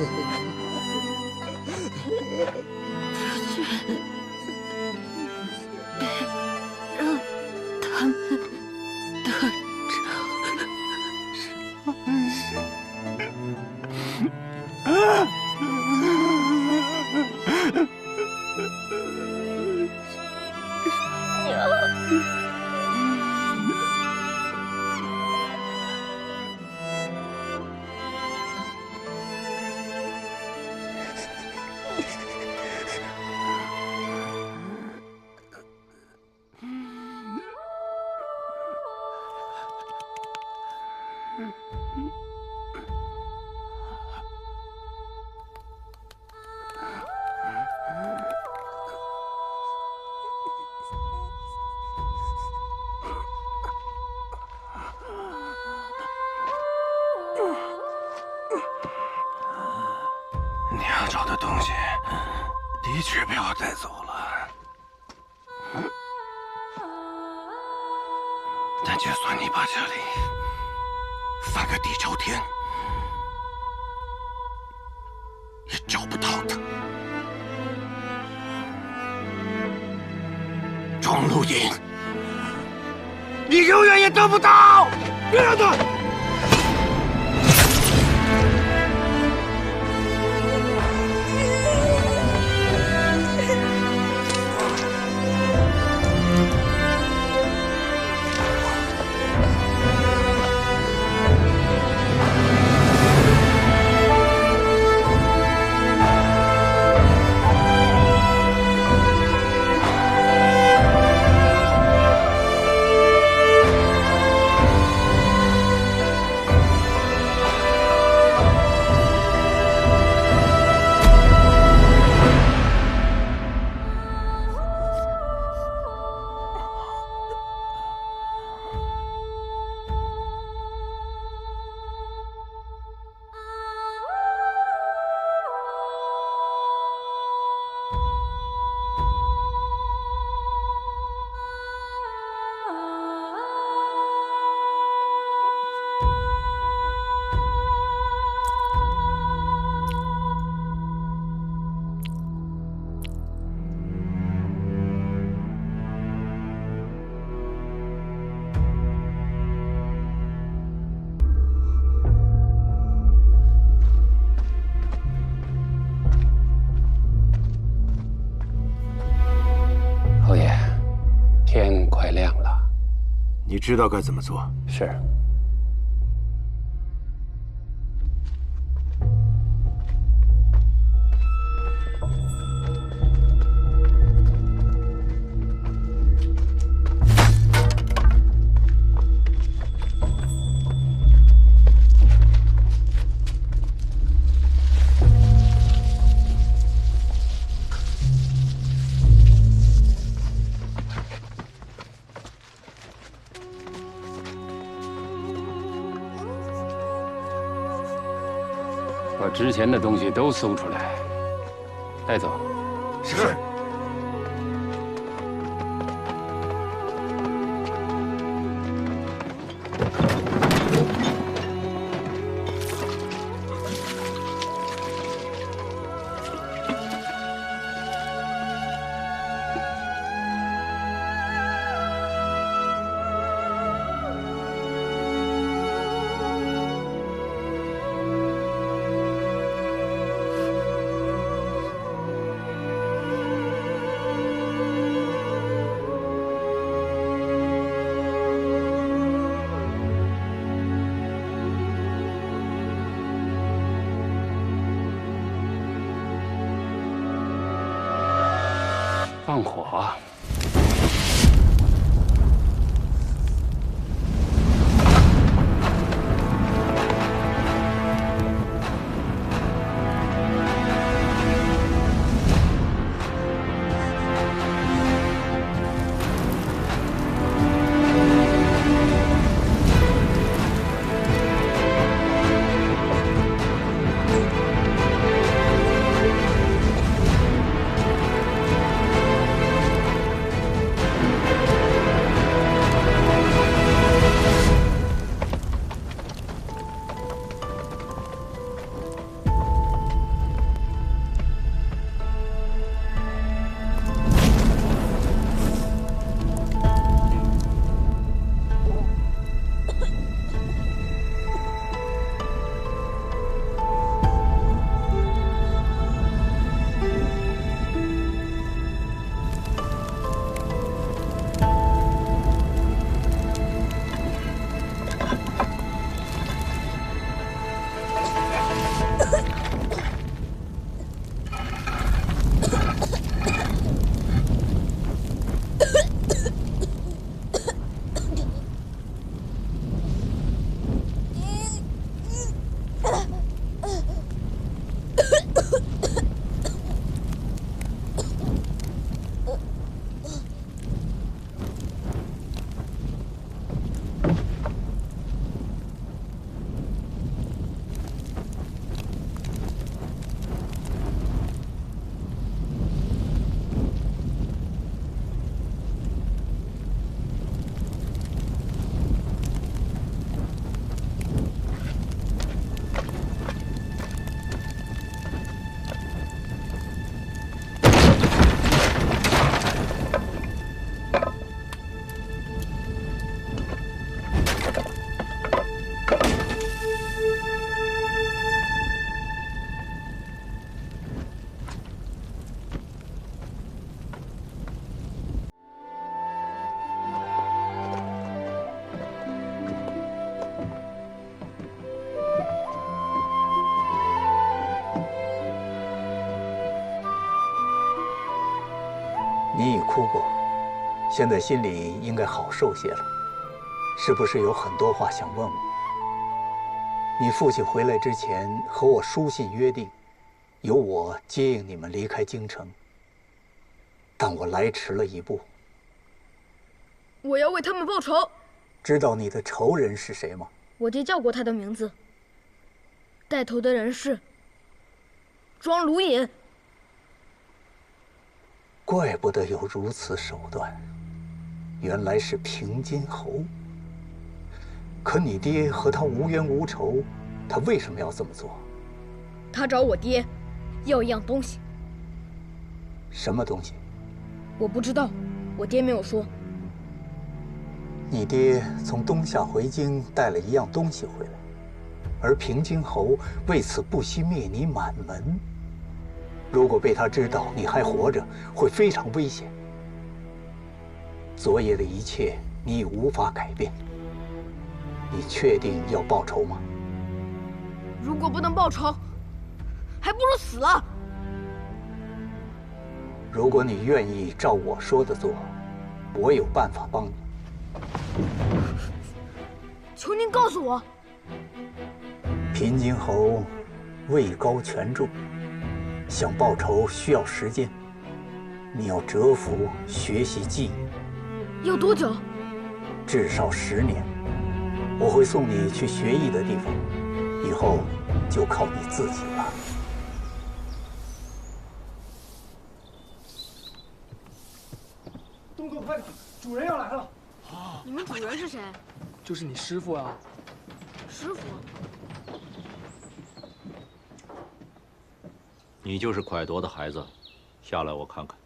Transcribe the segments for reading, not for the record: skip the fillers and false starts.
让他们得你要找的东西，的确被我带走了。但就算你把这里翻个地朝天，也找不到的。钟露隐，你永远也得不到！别让他！侯爷，天快亮了。你知道该怎么做？是。把值钱的东西都搜出来，带走。是。放火！你已哭过，现在心里应该好受些了，是不是有很多话想问我？你父亲回来之前和我书信约定，由我接应你们离开京城，但我来迟了一步。我要为他们报仇。知道你的仇人是谁吗？我爹叫过他的名字，带头的人是庄卢隐。怪不得有如此手段，原来是平津侯。可你爹和他无冤无仇，他为什么要这么做？他找我爹要一样东西。什么东西？我不知道，我爹没有说。你爹从东夏回京带了一样东西回来，而平津侯为此不惜灭你满门。如果被他知道你还活着，会非常危险。昨夜的一切你已无法改变。你确定要报仇吗？如果不能报仇，还不如死了。如果你愿意照我说的做，我有办法帮你。求您告诉我。平津侯位高权重，想报仇需要时间。你要蛰伏学习技艺。要多久？至少10年。我会送你去学艺的地方，以后就靠你自己了。动作快点，主人要来了。你们主人是谁？就是你师傅啊。师傅。你就是蒯夺的孩子，下来我看看。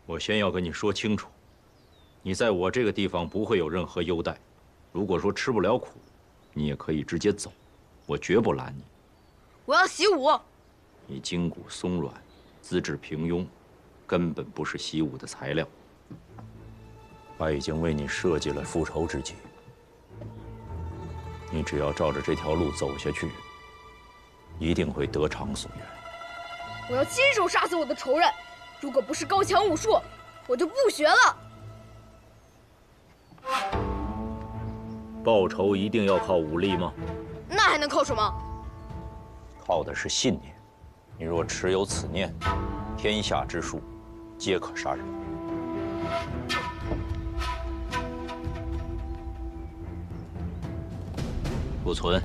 我先要跟你说清楚，你在我这个地方不会有任何优待。如果说吃不了苦，你也可以直接走，我绝不拦你。我要习武。你筋骨松软，资质平庸，根本不是习武的材料。我已经为你设计了复仇之计，你只要照着这条路走下去，一定会得偿所愿。我要亲手杀死我的仇人。如果不是高强武术，我就不学了。报仇一定要靠武力吗？那还能靠什么？靠的是信念。你若持有此念，天下之术皆可杀人。顾存，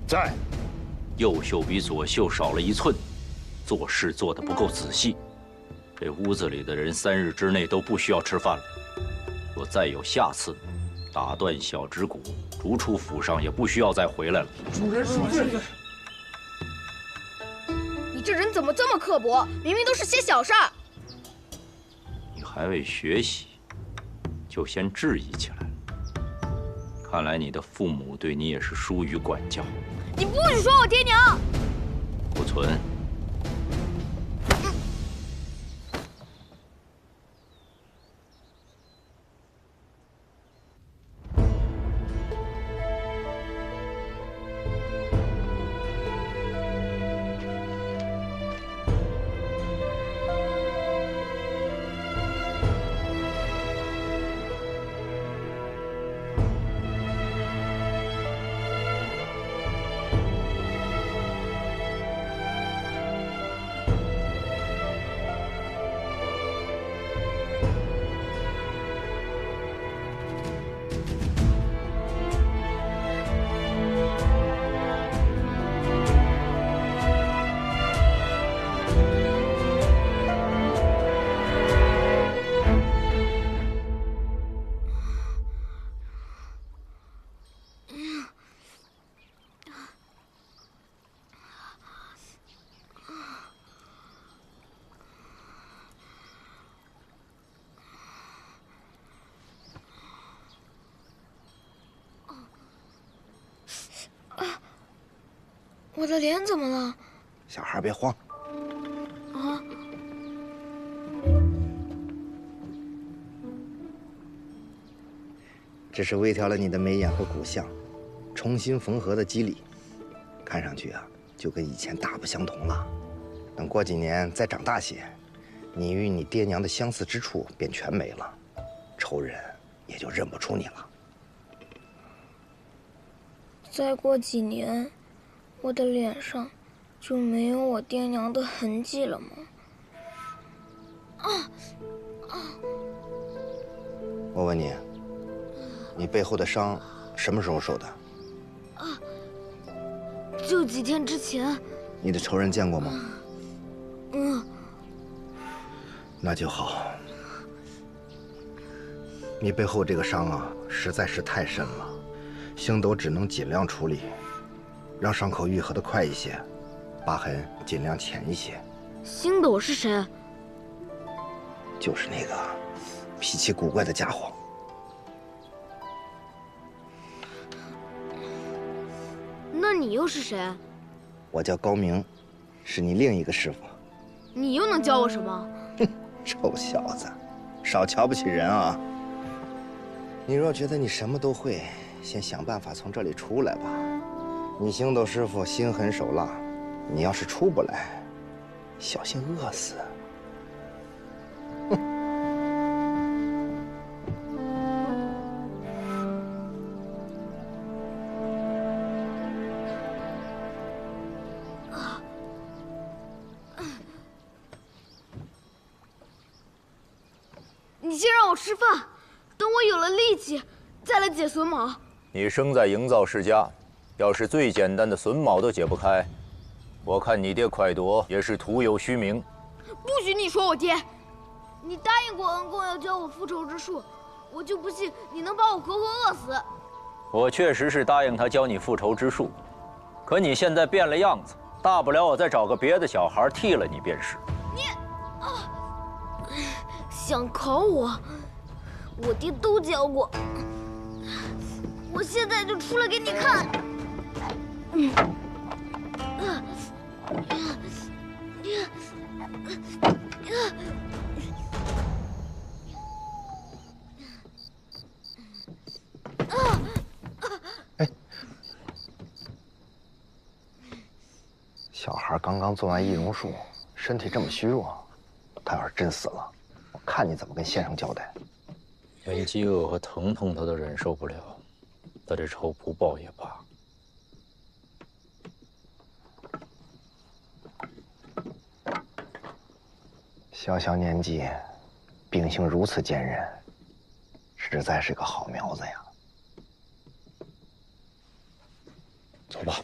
在。右袖比左袖少了1寸，做事做得不够仔细。这屋子里的人3日之内都不需要吃饭了。若再有下次，打断小指骨，逐出府上，也不需要再回来了。主人恕罪。你这人怎么这么刻薄？明明都是些小事儿。你还未学习，就先质疑起来了。看来你的父母对你也是疏于管教。你不许说我爹娘！顾存，我的脸怎么了？小孩别慌。啊！这是微调了你的眉眼和骨相，重新缝合的肌理，看上去啊，就跟以前大不相同了。等过几年再长大些，你与你爹娘的相似之处便全没了，仇人也就认不出你了。再过几年，我的脸上就没有我爹娘的痕迹了吗？我问你，你背后的伤什么时候受的？就几天之前。你的仇人见过吗？嗯。那就好。你背后这个伤啊，实在是太深了，星斗只能尽量处理，让伤口愈合得快一些，疤痕尽量浅一些。星斗是谁？就是那个脾气古怪的家伙。那你又是谁？我叫高明，是你另一个师傅。你又能教我什么？哼，臭小子，少瞧不起人啊！你若觉得你什么都会，先想办法从这里出来吧。你星斗师傅心狠手辣，你要是出不来，小心饿死。你先让我吃饭，等我有了力气，再来解榫卯。你生在营造世家，要是最简单的榫卯都解不开，我看你爹快夺也是徒有虚名。不许你说我爹！你答应过恩公要教我复仇之术，我就不信你能把我活活饿死。我确实是答应他教你复仇之术，可你现在变了样子，大不了我再找个别的小孩替了你便是。想考我，我爹都教过。我现在就出来给你看。小孩刚刚做完易容术，身体这么虚弱，他要是真死了，我看你怎么跟先生交代。连饥饿和疼痛他都忍受不了，他这仇不报也罢。小小年纪，秉性如此坚韧，实在是个好苗子呀。走吧。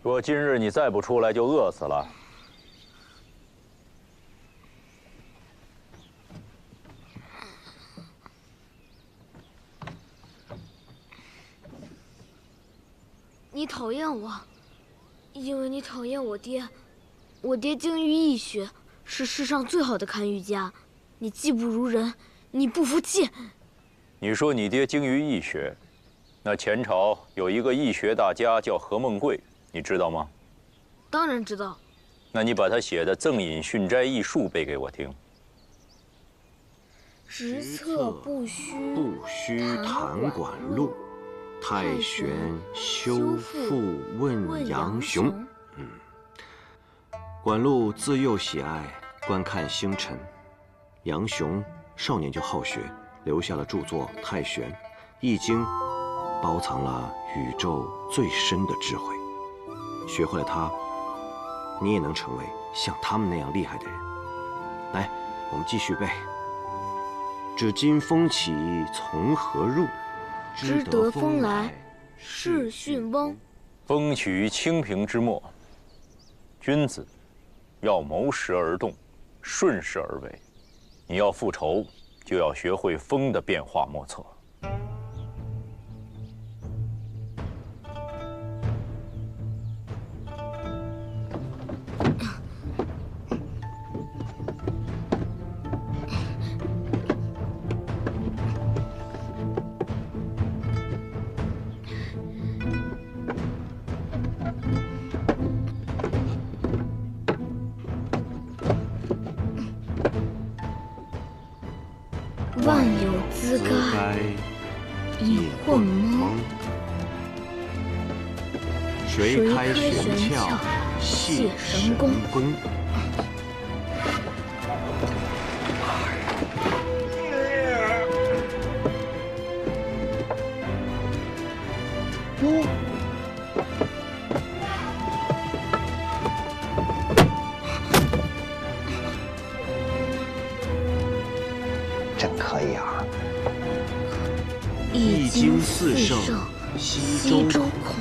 若今日你再不出来，就饿死了。你讨厌我，因为你讨厌我爹。我爹精于易学，是世上最好的看愈家。你技不如人，你不服气。你说你爹精于易学，那前朝有一个易学大家叫何孟贵，你知道吗？当然知道。那你把他写的《赠饮训斋异术》背给我听。实策不虚谈管路，太玄修复问杨雄。管路自幼喜爱观看星辰，杨雄少年就好学，留下了著作《太玄》《易经》，包藏了宇宙最深的智慧。学会了它，你也能成为像他们那样厉害的人。来，我们继续背。只今风起从何入？知得风来是巽翁。风起于清平之末，君子要谋时而动，顺势而为。你要复仇，就要学会风的变化莫测。万有资该以混蒙。谁开玄窍谢神功？真可以啊！易经四圣西周孔，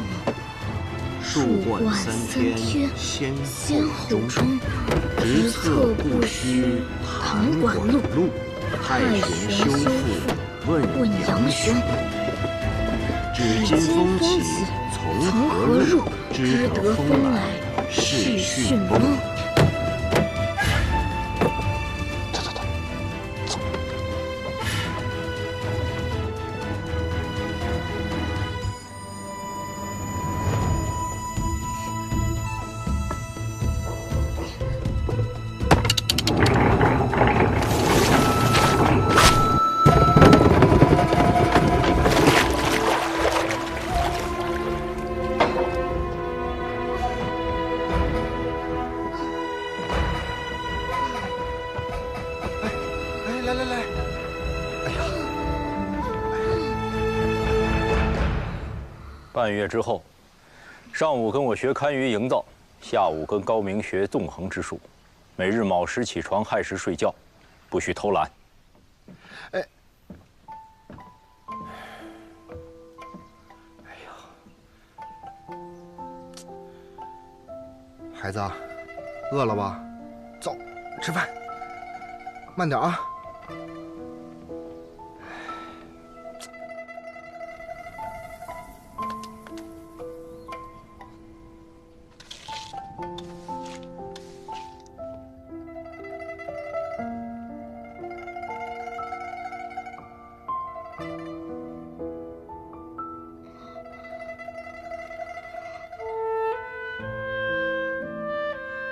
数贯三天先后中，直测不虚唐管路，太玄修复问杨雄。指今风起从何入？知得风来是迅风。半月之后，上午跟我学堪舆营造，下午跟高明学纵横之术，每日卯时起床，亥时睡觉，不许偷懒。哎，孩子，饿了吧？走，吃饭。慢点啊。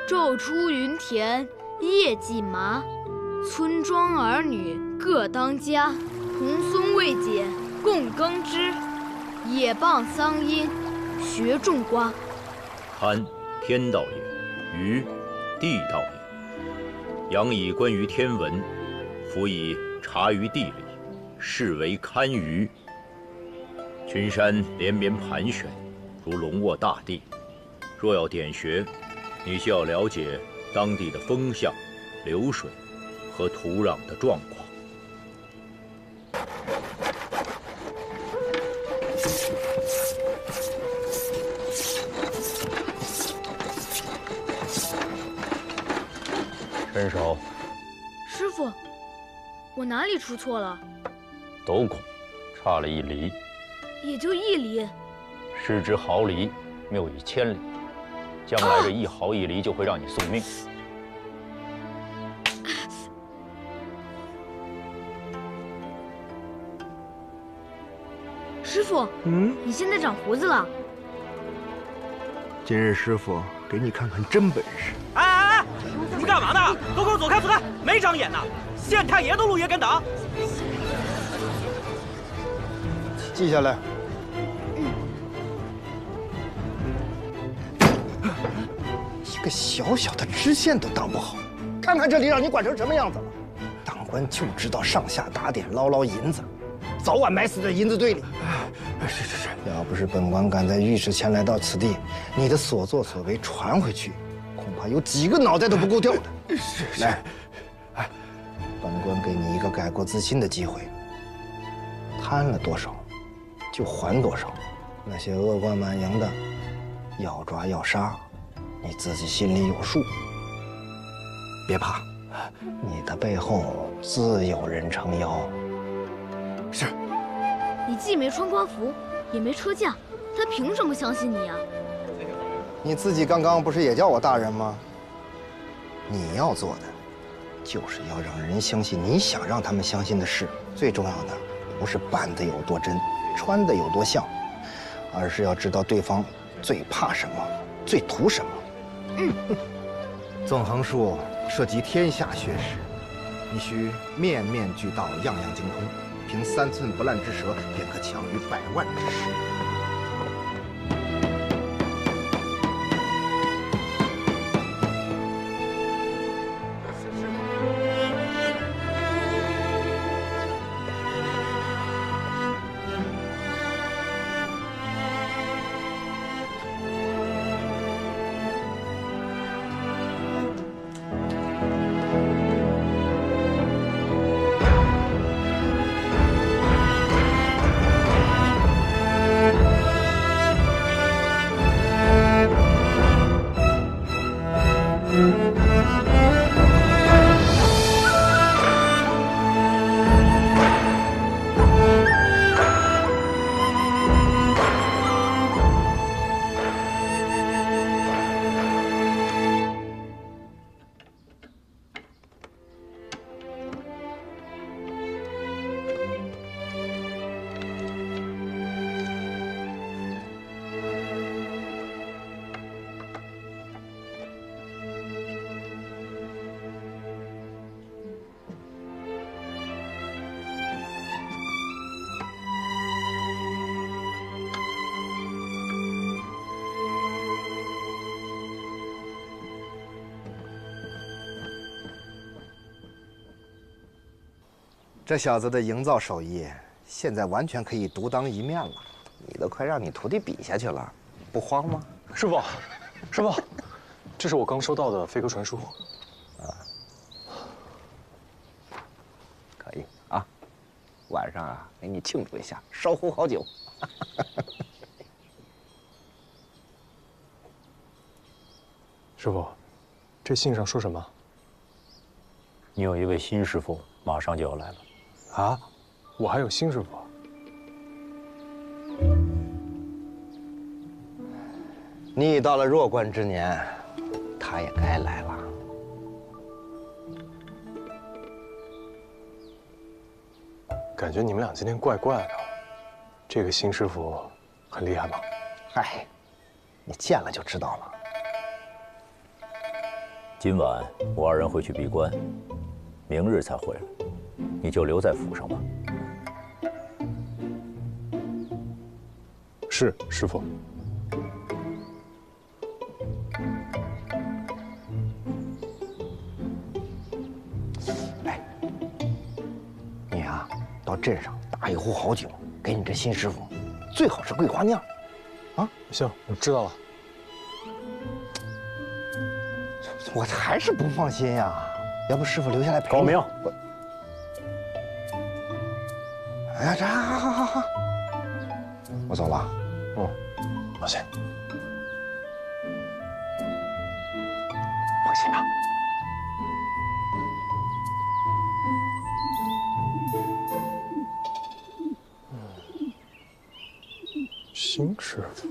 昼出耘田，夜绩麻。村庄儿女各当家，童松未解供耕织。野傍桑阴，学种瓜。堪天道也，舆地道也。仰以观于天文，辅以察于地理，是为堪舆。群山连绵盘旋，如笼卧大地。若要点穴，你需要了解当地的风向、流水和土壤的状况。伸手。师傅，我哪里出错了？斗孔差了1厘，也就1厘。失之毫厘，谬以千里。将来这1毫1厘就会让你送命。师傅，你现在长胡子了。今日师傅给你看看真本事。哎，你们干嘛呢？都给我走开，走开！没长眼呢，县太爷都路也敢挡。记下来。一个小小的知县都当不好，看看这里让你管成什么样子了！当官就知道上下打点，捞捞银子，早晚埋死在银子堆里。是，要不是本官赶在御史前来到此地，你的所作所为传回去，恐怕有几个脑袋都不够掉的。来，本官给你一个改过自新的机会，贪了多少，就还多少。那些恶贯满盈的，要抓要杀，你自己心里有数。别怕，你的背后自有人撑腰。是。你既没穿官服，也没车驾，他凭什么相信你啊？你自己刚刚不是也叫我大人吗？你要做的，就是要让人相信你想让他们相信的事。最重要的不是扮得有多真，穿得有多像，而是要知道对方最怕什么，最图什么。纵横术涉及天下学识，你须面面俱到，样样精通，凭3寸不烂之舌，便可强于100万之师。这小子的营造手艺，现在完全可以独当一面了。你都快让你徒弟比下去了，不慌吗？师傅，师傅，这是我刚收到的飞鸽传书。可以啊，晚上啊，给你庆祝一下，烧壶好酒。师傅，这信上说什么？你有一位新师傅，马上就要来了。啊，我还有新师傅？你已到了弱冠之年，他也该来了。感觉你们俩今天怪怪的。这个新师傅很厉害吗？嗨，你见了就知道了。今晚我2人会去闭关，明日才回来，你就留在府上吧。是，师傅。哎，你啊，到镇上打一壶好酒，给你这新师傅，最好是桂花酿。啊，行，我知道了。我还是不放心呀，要不师傅留下来陪你。高明，哎呀，这好，我走了。嗯，放心。放心吧。新师傅。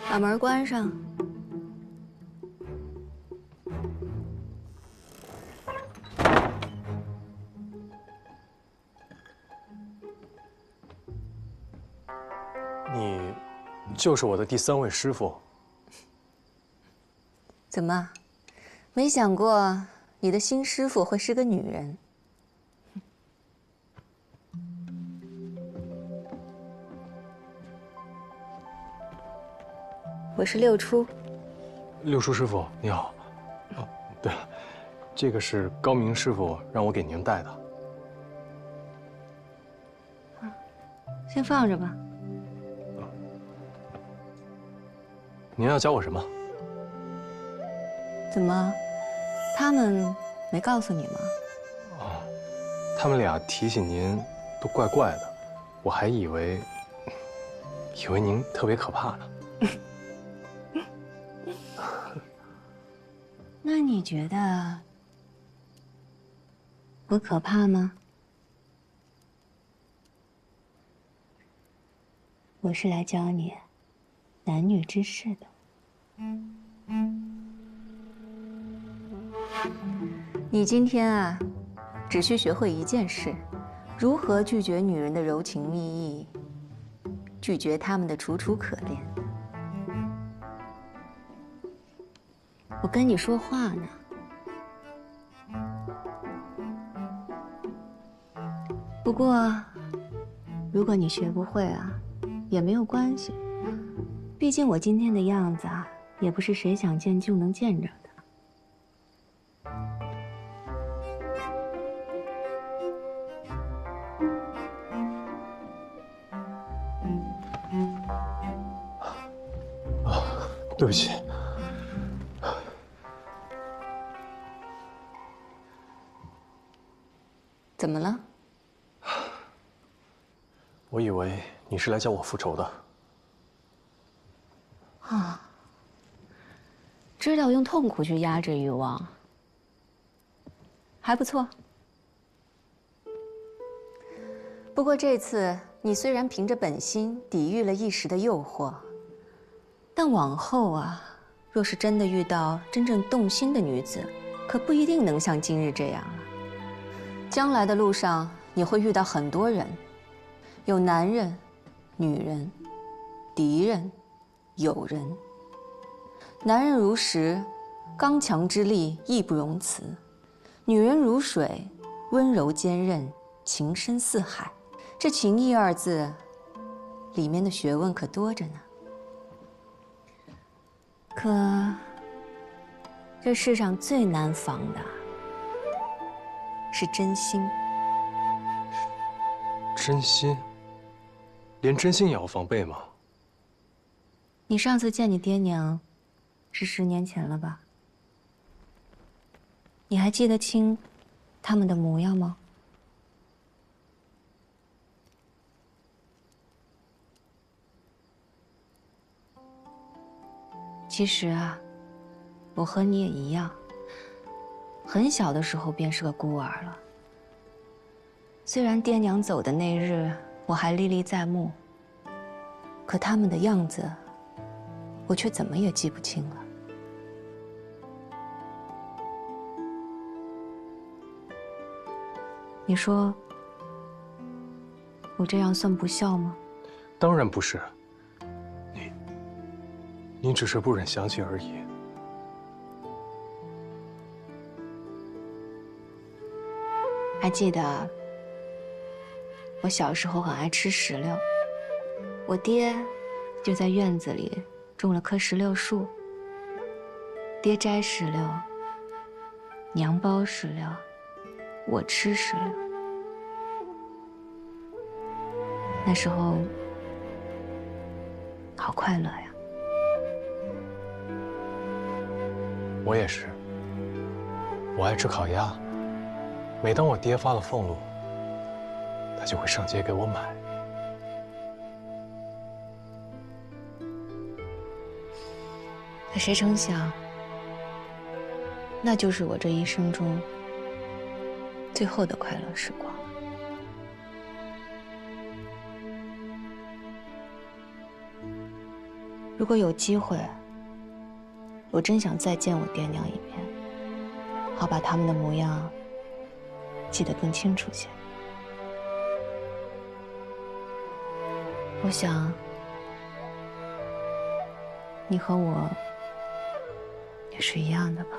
把门关上。你就是我的第3位师傅。怎么，没想过你的新师傅会是个女人？我是六初。六初师傅，你好。哦，对了，这个是高明师傅让我给您带的。先放着吧。您要教我什么？怎么，他们没告诉你吗？哦，他们俩提醒您都怪怪的，我还以为您特别可怕呢。那你觉得我可怕吗？我是来教你男女之事的。你今天啊，只需学会一件事：如何拒绝女人的柔情蜜意，拒绝她们的楚楚可怜。我跟你说话呢。不过，如果你学不会啊，也没有关系。毕竟我今天的样子啊，也不是谁想见就能见着的。对不起。怎么了？我以为你是来叫我复仇的。啊，知道用痛苦去压制欲望，还不错。不过这次你虽然凭着本心抵御了一时的诱惑，但往后啊，若是真的遇到真正动心的女子，可不一定能像今日这样了。将来的路上，你会遇到很多人，有男人、女人、敌人、友人。男人如石，刚强之力，义不容辞；女人如水，温柔坚韧，情深似海。这情义二字，里面的学问可多着呢。可，这世上最难防的是真心。真心？连真心也要防备吗？你上次见你爹娘，是10年前了吧？你还记得清他们的模样吗？其实啊，我和你也一样，很小的时候便是个孤儿了。虽然爹娘走的那日我还历历在目，可他们的样子，我却怎么也记不清了。你说，我这样算不孝吗？当然不是。你只是不忍想起而已。还记得我小时候很爱吃石榴，我爹就在院子里种了棵石榴树。爹摘石榴，娘剥石榴，我吃石榴。那时候好快乐呀！我也是。我爱吃烤鸭，每当我爹发了俸禄，他就会上街给我买。可谁成想，那就是我这一生中最后的快乐时光。如果有机会，我真想再见我爹娘一面，好把他们的模样记得更清楚些。我想，你和我也是一样的吧。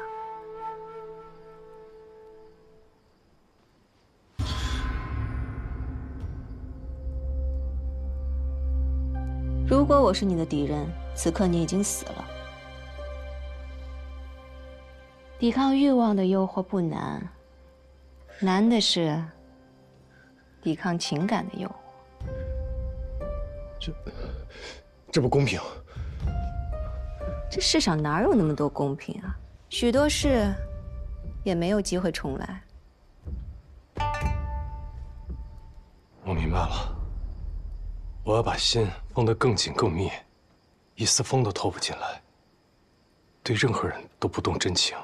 如果我是你的敌人，此刻你已经死了。抵抗欲望的诱惑不难，难的是抵抗情感的诱惑。这不公平。这世上哪有那么多公平啊？许多事也没有机会重来。我明白了。我要把心封得更紧更密，一丝风都透不进来，对任何人都不动真情。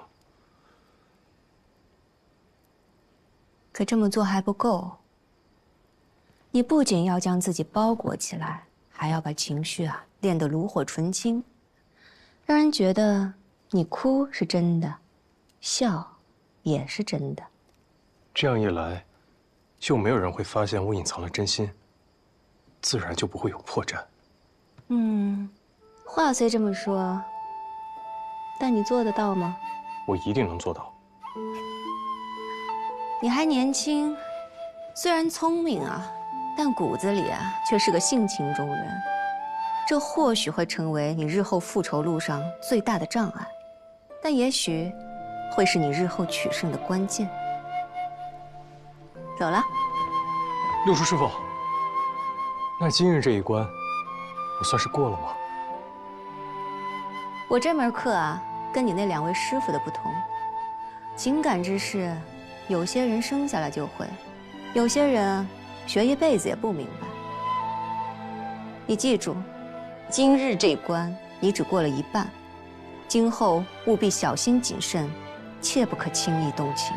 可这么做还不够，你不仅要将自己包裹起来，还要把情绪练得炉火纯青，让人觉得你哭是真的，笑也是真的。这样一来，就没有人会发现我隐藏了真心，自然就不会有破绽。话虽这么说，但你做得到吗？我一定能做到。你还年轻，虽然聪明但骨子里却是个性情中人。这或许会成为你日后复仇路上最大的障碍，但也许会是你日后取胜的关键。走了。六叔师傅，那今日这一关，我算是过了吗？我这门课跟你那2位师傅的不同，情感之事，有些人生下来就会，有些人学一辈子也不明白。你记住，今日这关你只过了一半，今后务必小心谨慎，切不可轻易动情。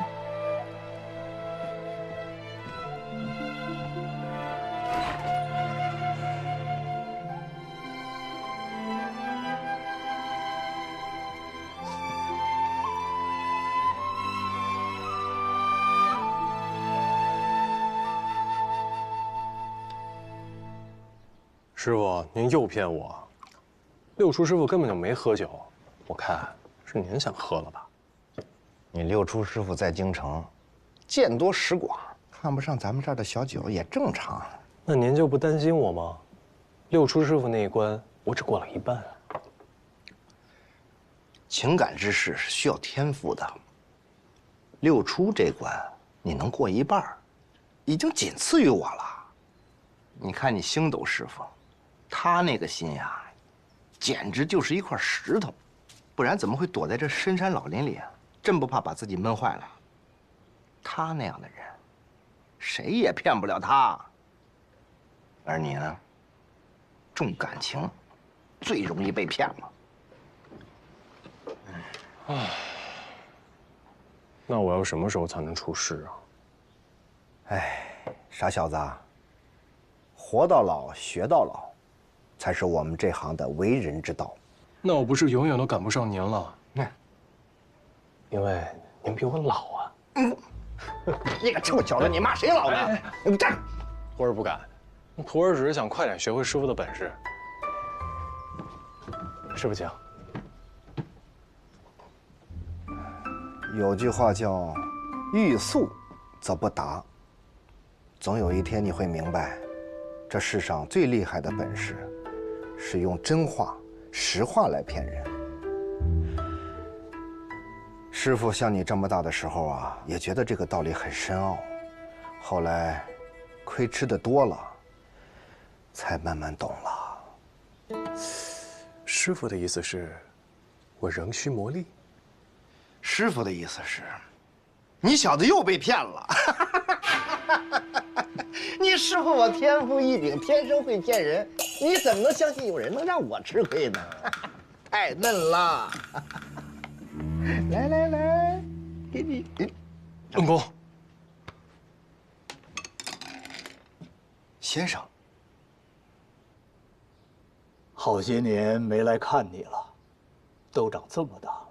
师傅，您又骗我！六叔师傅根本就没喝酒，我看是您想喝了吧？你六叔师傅在京城，见多识广，看不上咱们这儿的小酒也正常。那您就不担心我吗？六叔师傅那一关，我只过了一半。情感之事是需要天赋的。六出这关你能过一半，已经仅次于我了。你看你星斗师傅，他那个心呀，简直就是一块石头，不然怎么会躲在这深山老林里啊？真不怕把自己闷坏了。他那样的人，谁也骗不了他。而你呢，重感情，最容易被骗了。唉，那我要什么时候才能出师啊？哎，傻小子，活到老学到老，才是我们这行的为人之道。那我不是永远都赶不上您了？因为您比我老啊。你个臭小子，你骂谁老呢？你站住！徒儿不敢，徒儿只是想快点学会师傅的本事。师傅请。有句话叫“欲速则不达”，总有一天你会明白，这世上最厉害的本事，是用真话、实话来骗人。师傅像你这么大的时候啊，也觉得这个道理很深奥，后来亏吃的多了，才慢慢懂了。师傅的意思是，我仍需磨砺。师傅的意思是，你小子又被骗了。你师傅我天赋异禀，天生会骗人，你怎么能相信有人能让我吃亏呢？太嫩了。来来来，给你。恩公，先生，好些年没来看你了，都长这么大了。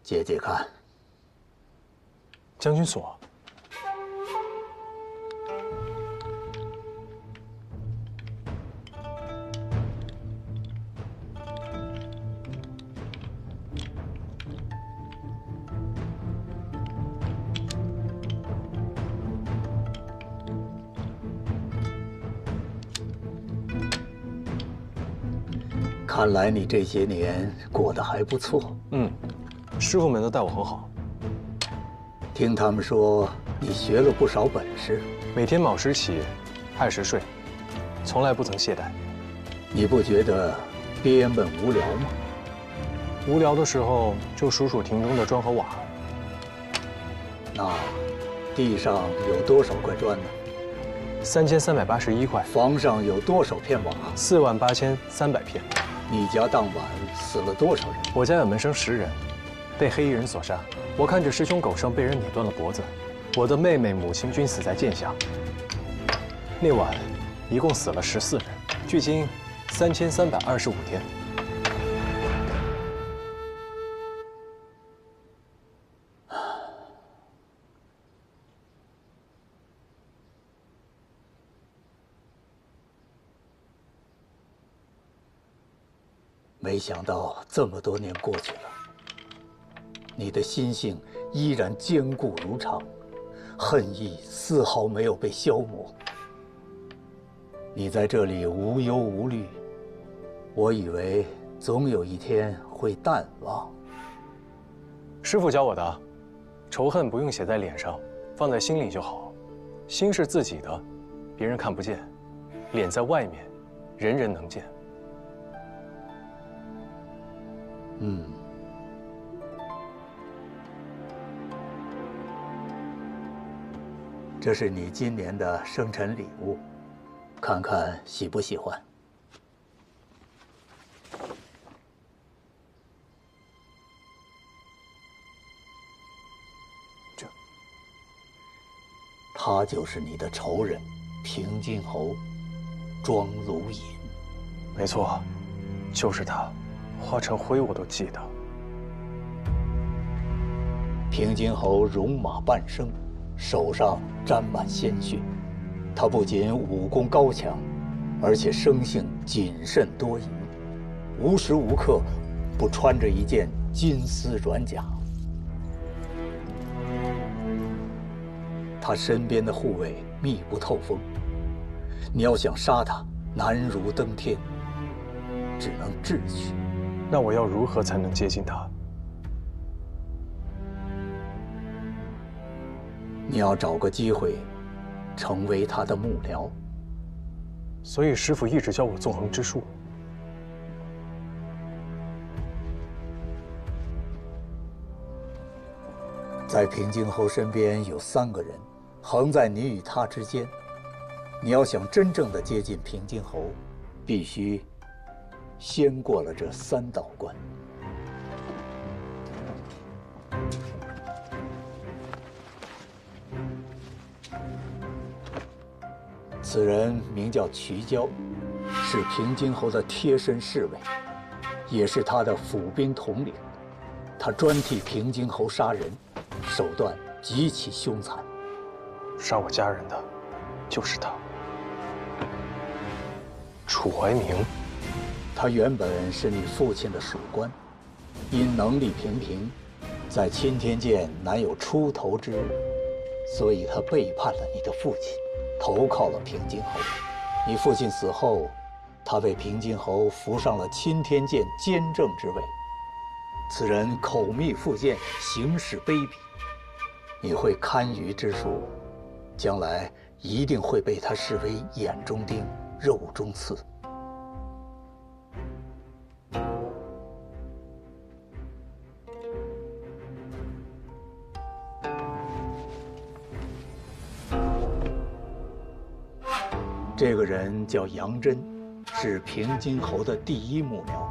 解解看。将军所。看来你这些年过得还不错。师傅们都待我很好。听他们说你学了不少本事，每天卯时起，亥时睡，从来不曾懈怠。你不觉得憋闷无聊吗？无聊的时候就数数庭中的砖和瓦。那地上有多少块砖呢？ 3381块。房上有多少片瓦48300片。你家当晚死了多少人？我家有门生10人，被黑衣人所杀。我看着师兄狗生被人扭断了脖子，我的妹妹、母亲均死在剑下。那晚，一共死了14人，距今3325天。没想到这么多年过去了，你的心性依然坚固如常，恨意丝毫没有被消磨。你在这里无忧无虑，我以为总有一天会淡忘。师父教我的，仇恨不用写在脸上，放在心里就好。心是自己的，别人看不见；脸在外面，人人能见。这是你今年的生辰礼物，看看喜不喜欢。他就是你的仇人，平津侯庄如隐。没错，就是他。化成灰我都记得。平津侯戎马半生，手上沾满鲜血。他不仅武功高强，而且生性谨慎多疑，无时无刻不穿着一件金丝软甲。他身边的护卫密不透风，你要想杀他，难如登天，只能智取。那我要如何才能接近他？你要找个机会，成为他的幕僚。所以师父一直教我纵横之术。在平津侯身边有3个人，横在你与他之间。你要想真正的接近平津侯，必须先过了这3道关。此人名叫瞿娇，是平津侯的贴身侍卫，也是他的府兵统领。他专替平津侯杀人，手段极其凶残。杀我家人的，就是他。楚怀明。他原本是你父亲的属官，因能力平平，在钦天监难有出头之日，所以他背叛了你的父亲，投靠了平津侯。你父亲死后，他被平津侯扶上了钦天监监正之位。此人口蜜腹剑，行事卑鄙。你会堪舆之术，将来一定会被他视为眼中钉、肉中刺。这个人叫杨真，是平津侯的第1幕僚。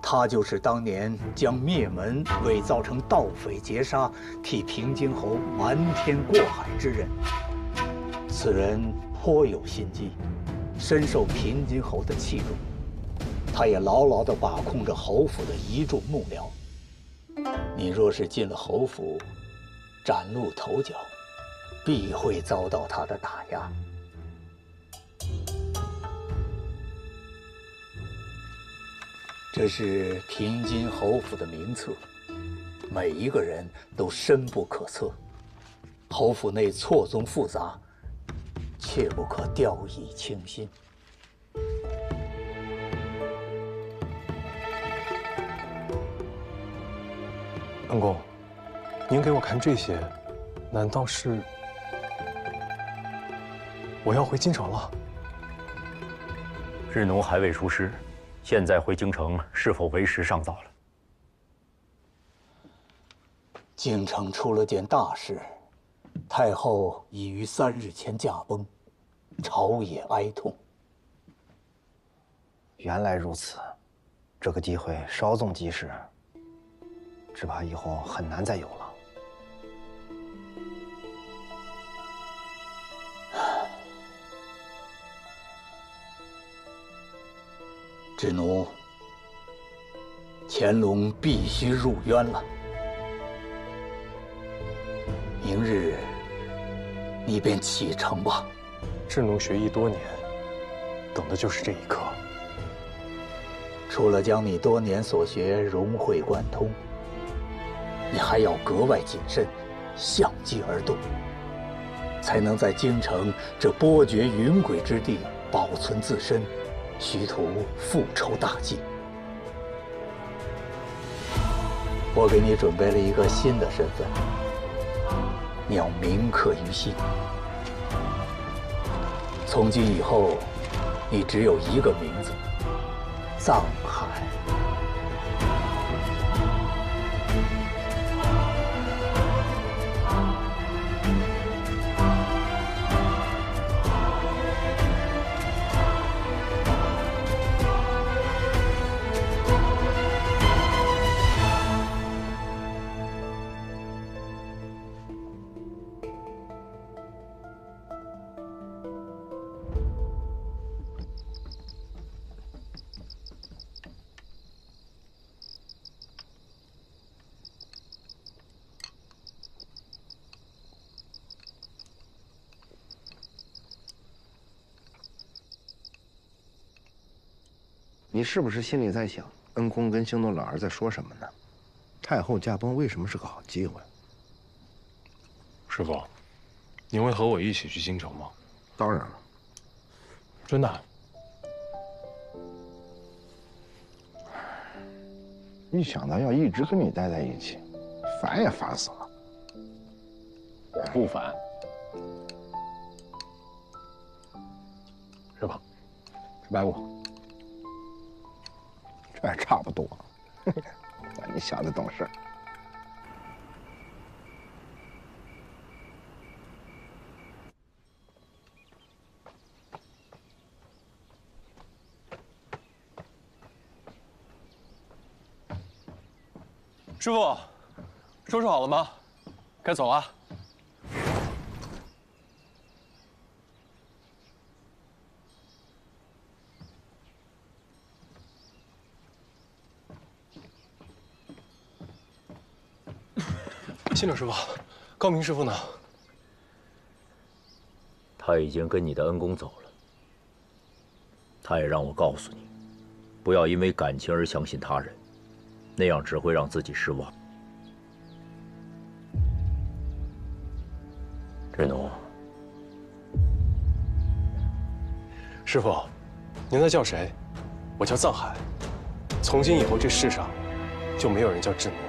他就是当年将灭门伪造成盗匪劫杀，替平津侯瞒天过海之人。此人颇有心机，深受平津侯的器重。他也牢牢地把控着侯府的一众幕僚。你若是进了侯府，崭露头角，必会遭到他的打压。这是平津侯府的名册，每一个人都深不可测。侯府内错综复杂，切不可掉以轻心。恩公，您给我看这些，难道是我要回京城了？日奴还未出师，现在回京城是否为时尚早了？京城出了件大事，太后已于3日前驾崩，朝野哀痛。原来如此，这个机会稍纵即逝，只怕以后很难再有了。智奴，乾隆必须入渊了。明日，你便启程吧。智奴学艺多年，等的就是这一刻。除了将你多年所学融会贯通，你还要格外谨慎，相机而动，才能在京城这波谲云诡之地保存自身，虚图复仇大计。我给你准备了一个新的身份，你要铭刻于心。从今以后，你只有一个名字：藏海。你是不是心里在想，恩公跟星斗老儿在说什么呢？太后驾崩为什么是个好机会？师傅，您会和我一起去京城吗？当然了。真的？一想到要一直跟你待在一起，烦也烦死了。我不烦。师傅，吃白果。这还差不多。你想的懂事。师傅，收拾好了吗？该走了。信柳师傅，高明师傅呢？他已经跟你的恩公走了。他也让我告诉你，不要因为感情而相信他人，那样只会让自己失望。智奴，师傅，您在叫谁？我叫藏海。从今以后，这世上就没有人叫智奴了。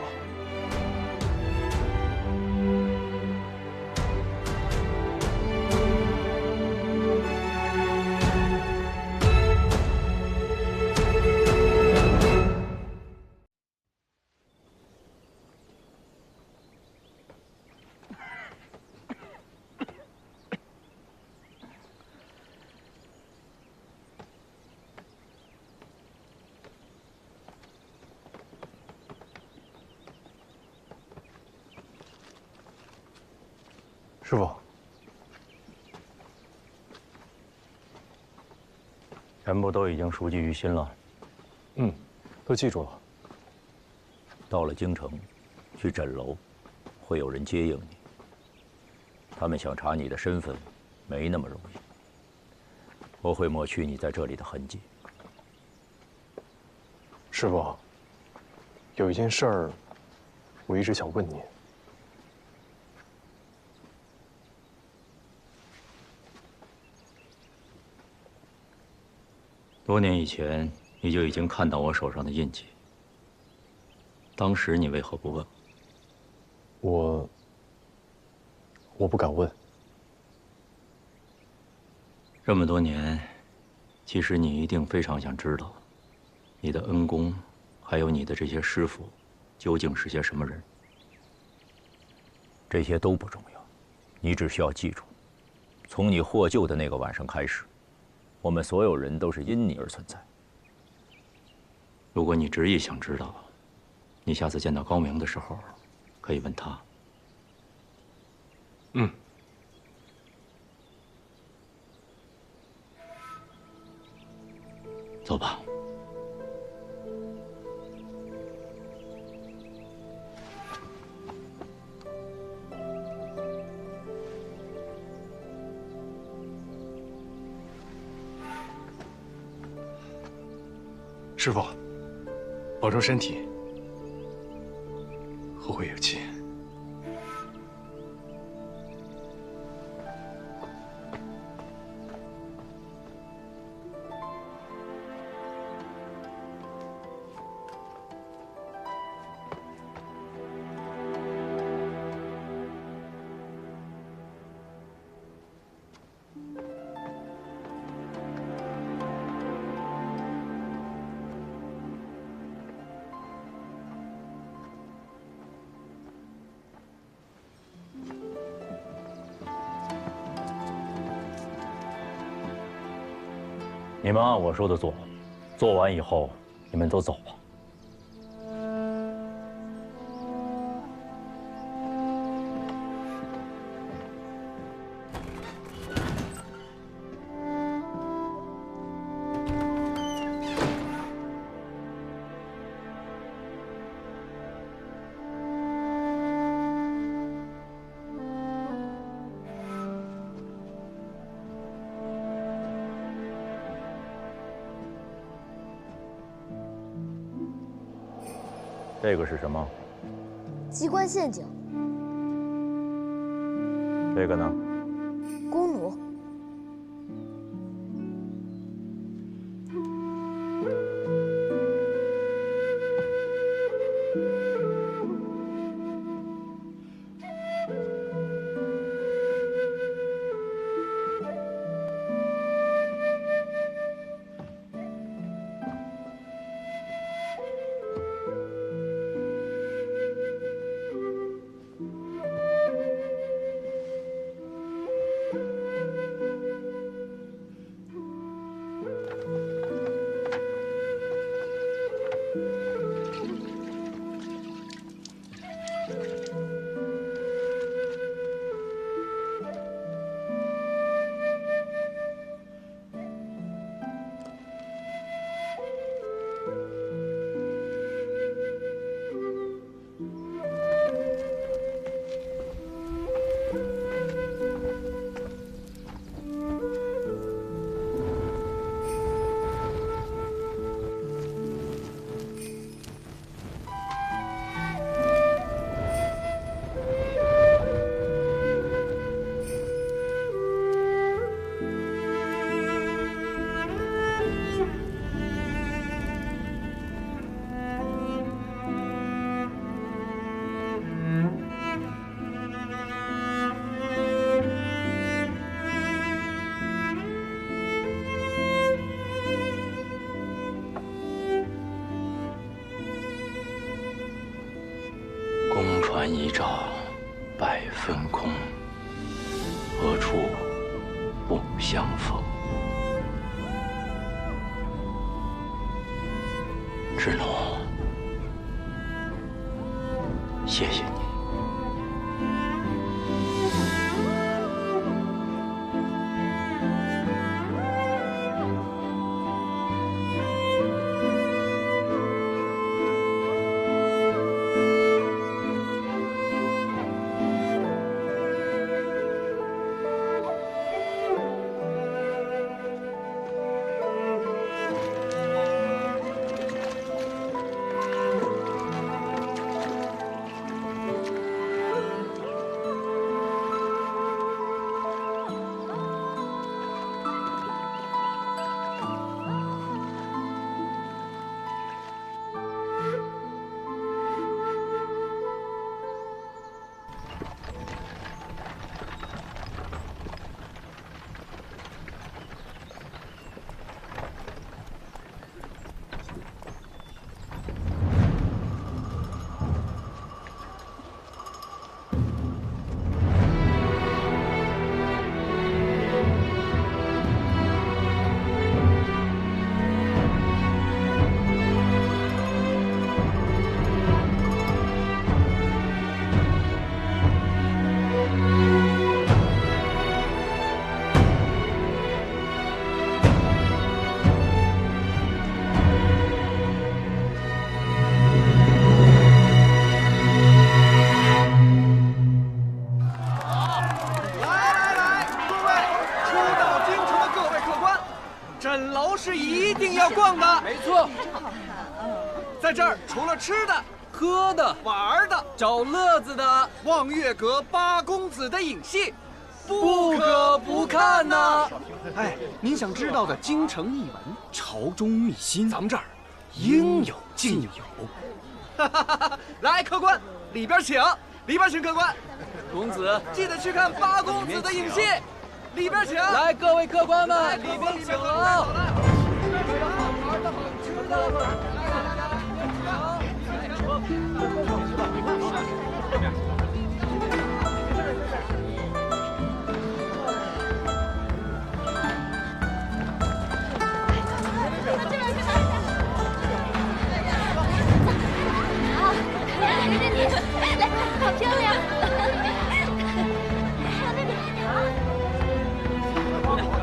师傅，全部都已经熟记于心了。都记住了。到了京城，去诊楼，会有人接应你。他们想查你的身份，没那么容易。我会抹去你在这里的痕迹。师傅，有一件事儿，我一直想问您。多年以前，你就已经看到我手上的印记。当时你为何不问？我不敢问。这么多年，其实你一定非常想知道，你的恩公，还有你的这些师傅，究竟是些什么人。这些都不重要，你只需要记住，从你获救的那个晚上开始，我们所有人都是因你而存在。如果你执意想知道，你下次见到高明的时候，可以问他。嗯。走吧。师傅，保重身体，后会有期。你们按我说的做，做完以后你们都走吧。这个是什么？机关陷阱。这个呢？弓弩。一照百分空，何处不相逢？志奴，谢谢你。枕楼是一定要逛的。没错，在这儿除了吃的、喝的、玩的、找乐子的，望月阁八公子的影戏，不可不看呐。哎，您想知道的京城异闻、朝中秘辛，咱们这儿应有尽有。来，客官，里边请，里边请客官。公子记得去看八公子的影戏，里边请。来，各位客官们，里边请了。玩的好吃的。来，好漂亮！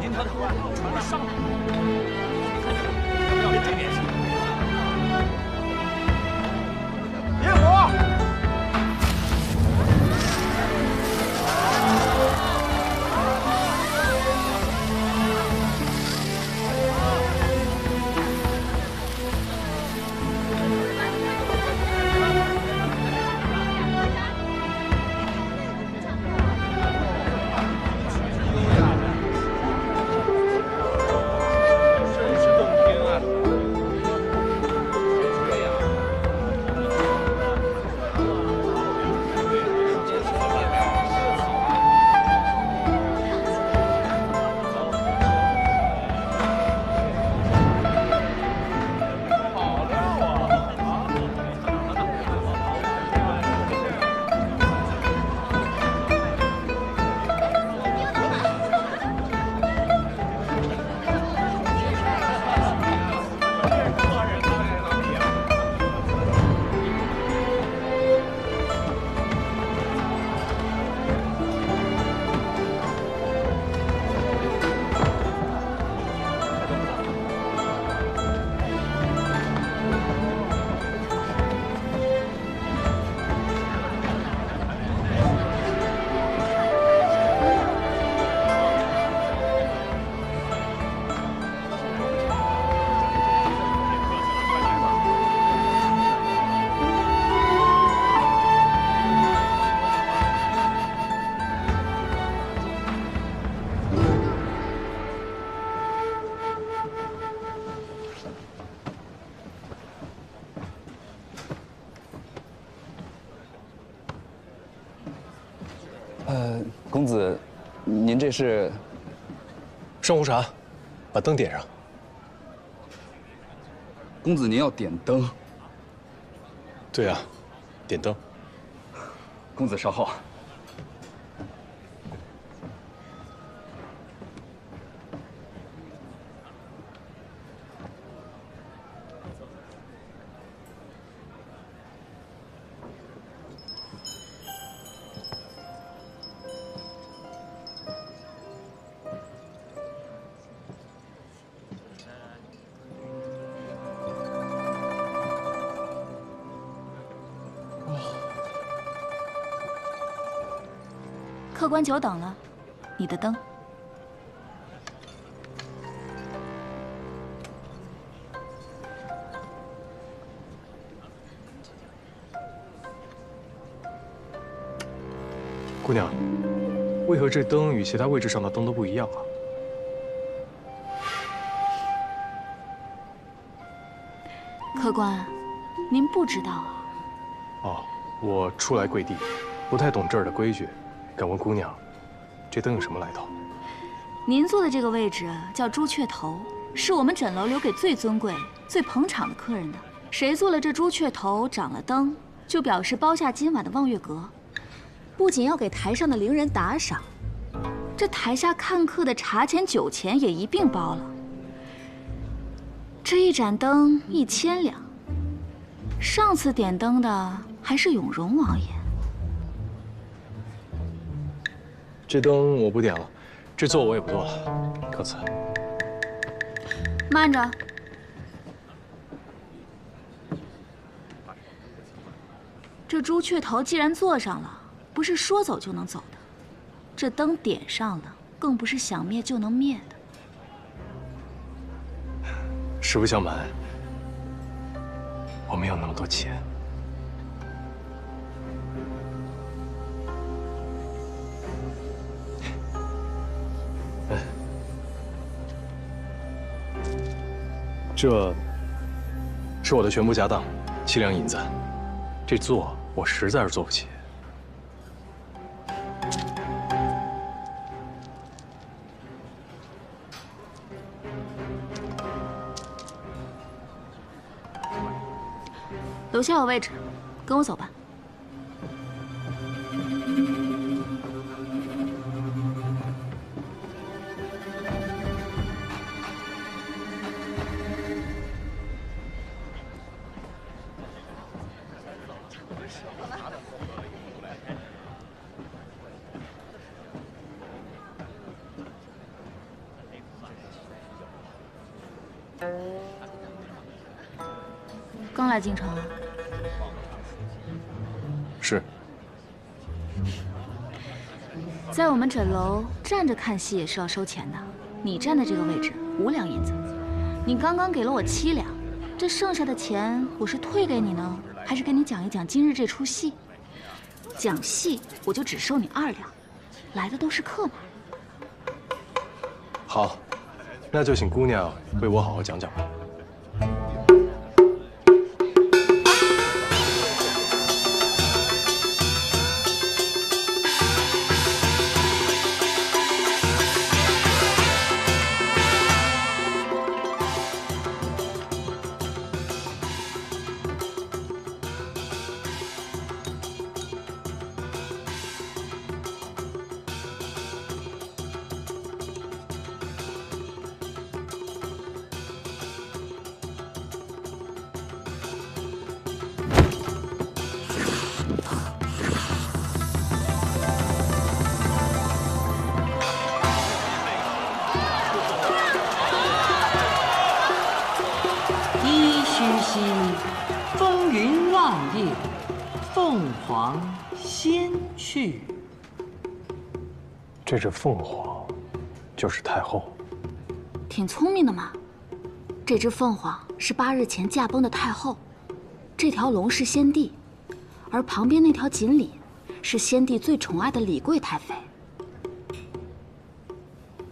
您瞧瞧，船上来，要这边上。野火！公子，您这是？上壶茶，把灯点上。公子，您要点灯？对啊，点灯。公子稍后。客官久等了，你的灯。姑娘，为何这灯与其他位置上的灯都不一样啊？客官，您不知道啊？哦，我初来贵地，不太懂这儿的规矩。敢问姑娘，这灯有什么来头？您坐的这个位置叫朱雀头，是我们枕楼留给最尊贵、最捧场的客人的。谁坐了这朱雀头，掌了灯，就表示包下今晚的望月阁。不仅要给台上的伶人打赏，这台下看客的茶钱、酒钱也一并包了。这一盏灯1000两，上次点灯的还是永荣王爷。这灯我不点了，这座我也不坐了，告辞。慢着，这朱雀头既然坐上了，不是说走就能走的。这灯点上了，更不是想灭就能灭的。实不相瞒，我没有那么多钱。这是我的全部家当，7两银子。这做我实在是做不起。楼下有位置，跟我走吧。刚来京城啊？是。在我们诊楼站着看戏也是要收钱的。你站的这个位置5两银子，你刚刚给了我7两，这剩下的钱我是退给你呢，还是给你讲一讲今日这出戏？讲戏我就只收你2两，来的都是客嘛。好，那就请姑娘为我好好讲讲吧。风云望夜，凤凰先去。这只凤凰，就是太后。挺聪明的嘛。这只凤凰是8日前驾崩的太后，这条龙是先帝，而旁边那条锦鲤是先帝最宠爱的李贵太妃。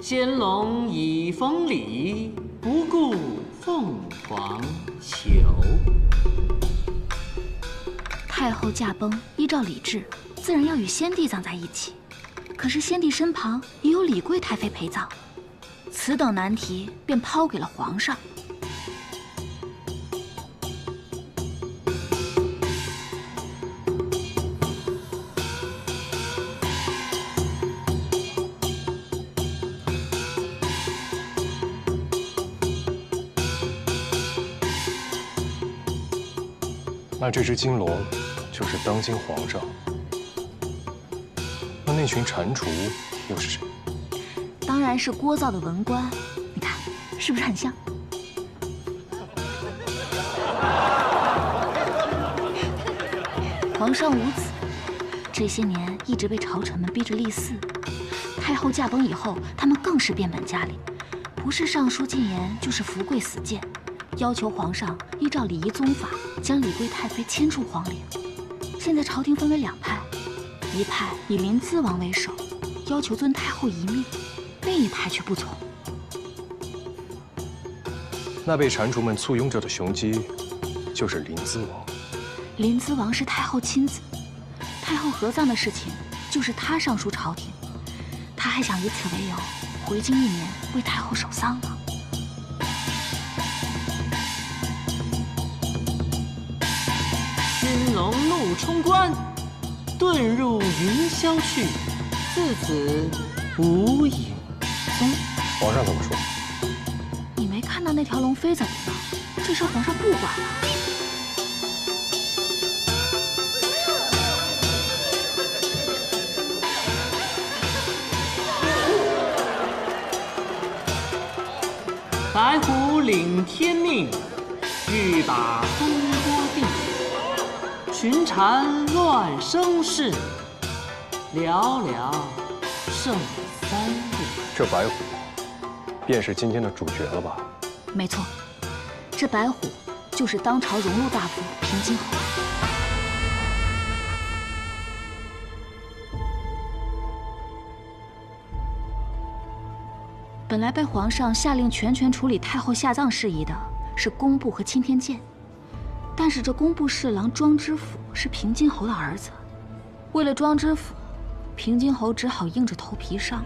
仙龙已封礼，不顾凤凰求。太后驾崩，依照礼制，自然要与先帝葬在一起。可是先帝身旁也有李贵太妃陪葬，此等难题便抛给了皇上。那这只金龙就是当今皇上，那群蟾蜍又是谁？当然是聒噪的文官，你看是不是很像？皇上无子，这些年一直被朝臣们逼着立嗣。太后驾崩以后，他们更是变本加厉，不是上书进言，就是伏跪死谏，要求皇上依照礼仪宗法将李贵太妃迁出皇陵。现在朝廷分为2派，一派以临淄王为首，要求尊太后一命，另一派却不从。那被蟾蜍们簇拥着的雄鸡，就是临淄王。临淄王是太后亲子，太后合葬的事情就是他上书朝廷，他还想以此为由回京1年为太后守丧呢。金龙怒冲冠，遁入云霄去，自此无影踪。皇上怎么说？你没看到那条龙飞走了吗？这事皇上不管了。白虎领天命，欲把风波定。群蝉乱生事，寥寥剩3日。这白虎，便是今天的主角了吧？没错，这白虎就是当朝荣禄大夫平津侯。本来被皇上下令全权处理太后下葬事宜的是工部和钦天监，但是这工部侍郎庄知府是平津侯的儿子，为了庄知府，平津侯只好硬着头皮上了。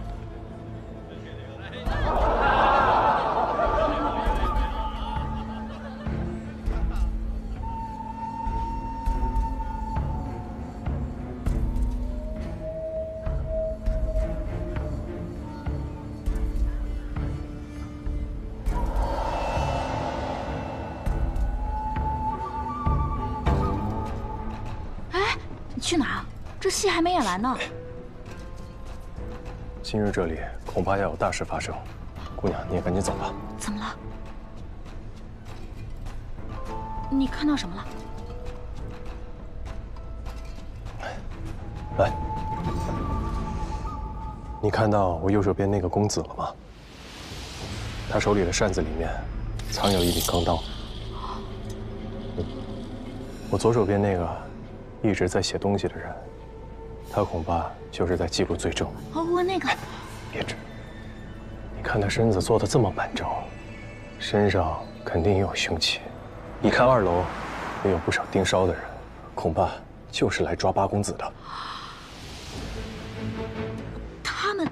你去哪儿？这戏还没演完呢。今日这里恐怕要有大事发生，姑娘，你也赶紧走吧。怎么了？你看到什么了？来，你看到我右手边那个公子了吗？他手里的扇子里面藏有一柄钢刀。我左手边那个一直在写东西的人，他恐怕就是在记录罪证。哦，我那个，别指。你看他身子做得这么板正，身上肯定也有凶器。你看2楼也有不少盯梢的人，恐怕就是来抓八公子的。他们，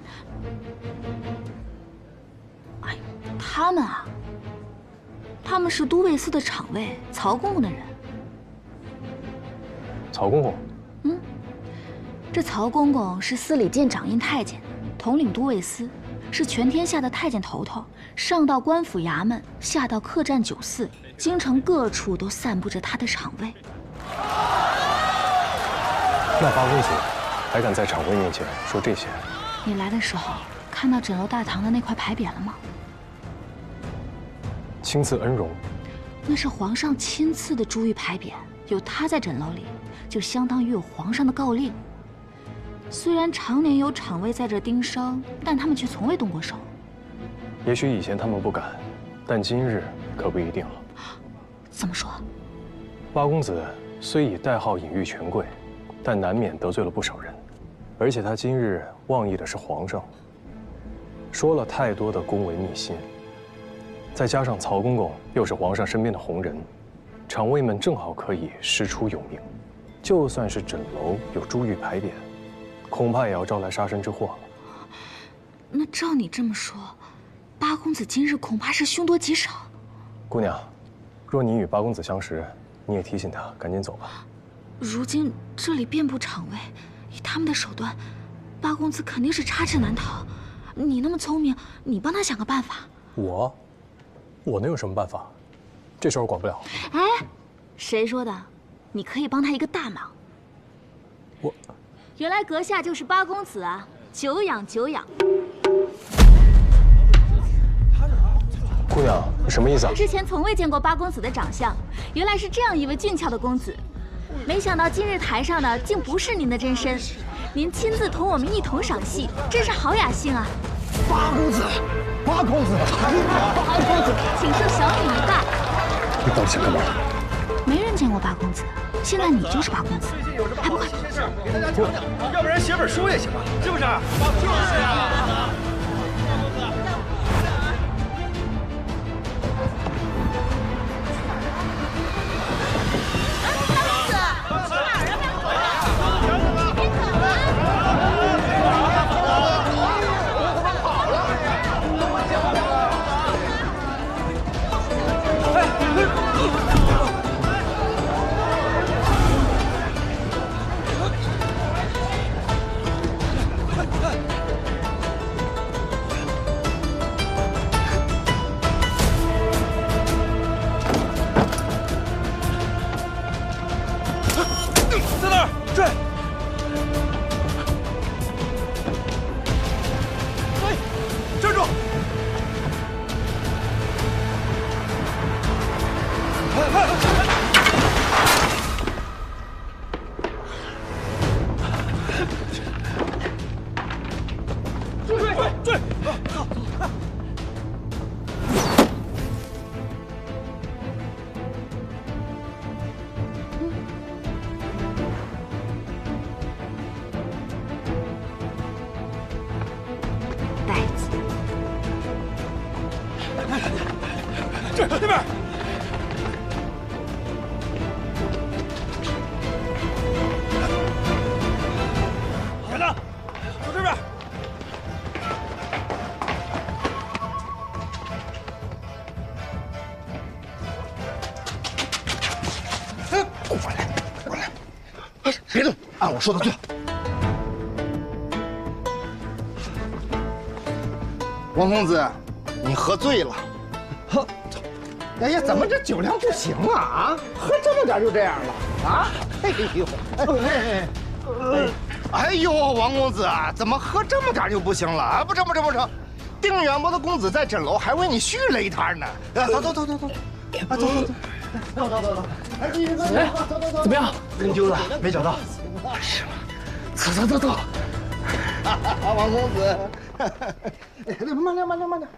哎呦，他们啊，他们是都尉司的厂尉曹公公的人。曹公公，这曹公公是司礼监掌印太监，统领都尉司，是全天下的太监头头，上到官府衙门，下到客栈酒肆，京城各处都散布着他的厂尉。那八公子还敢在厂尉面前说这些？你来的时候看到枕楼大堂的那块牌匾了吗？亲赐恩荣，那是皇上亲赐的珠玉牌匾，有他在枕楼里，就相当于有皇上的诰令。虽然常年有厂尉在这盯梢，但他们却从未动过手。也许以前他们不敢，但今日可不一定了。怎么说？八公子虽以代号隐喻权贵，但难免得罪了不少人，而且他今日妄议的是皇上，说了太多的宫闱秘辛，再加上曹公公又是皇上身边的红人，厂尉们正好可以师出有名。就算是枕楼有珠玉牌匾，恐怕也要招来杀身之祸了。那照你这么说，八公子今日恐怕是凶多吉少。姑娘，若你与八公子相识，你也提醒他赶紧走吧。如今这里遍布厂尉，以他们的手段，八公子肯定是插翅难逃。你那么聪明，你帮他想个办法。我能有什么办法？这事儿我管不了。哎，谁说的？你可以帮他一个大忙。原来阁下就是八公子啊，久仰久仰。姑娘，你什么意思啊？之前从未见过八公子的长相，原来是这样一位俊俏的公子。没想到今日台上的竟不是您的真身，您亲自同我们一同赏戏，真是好雅兴啊！八公子，八公子，八公子，请受小女一拜。你到底想干嘛？没人见过八公子，现在你就是八公子，还不快！给大家讲讲，要不然写本书也行啊，是不是？就是啊。这那边。小子，走这边。过来，别动，按我说的做。王公子，你喝醉了。喝，哎呀，怎么这酒量不行啊？啊，喝这么点就这样了啊？哎呦，哎呦，王公子，怎么喝这么点就不行了啊？不成，定远伯的公子在枕楼还为你续了一摊呢。走，啊，走。哎，怎么样？人丢了，没找到。是吗？走。王公子，慢点。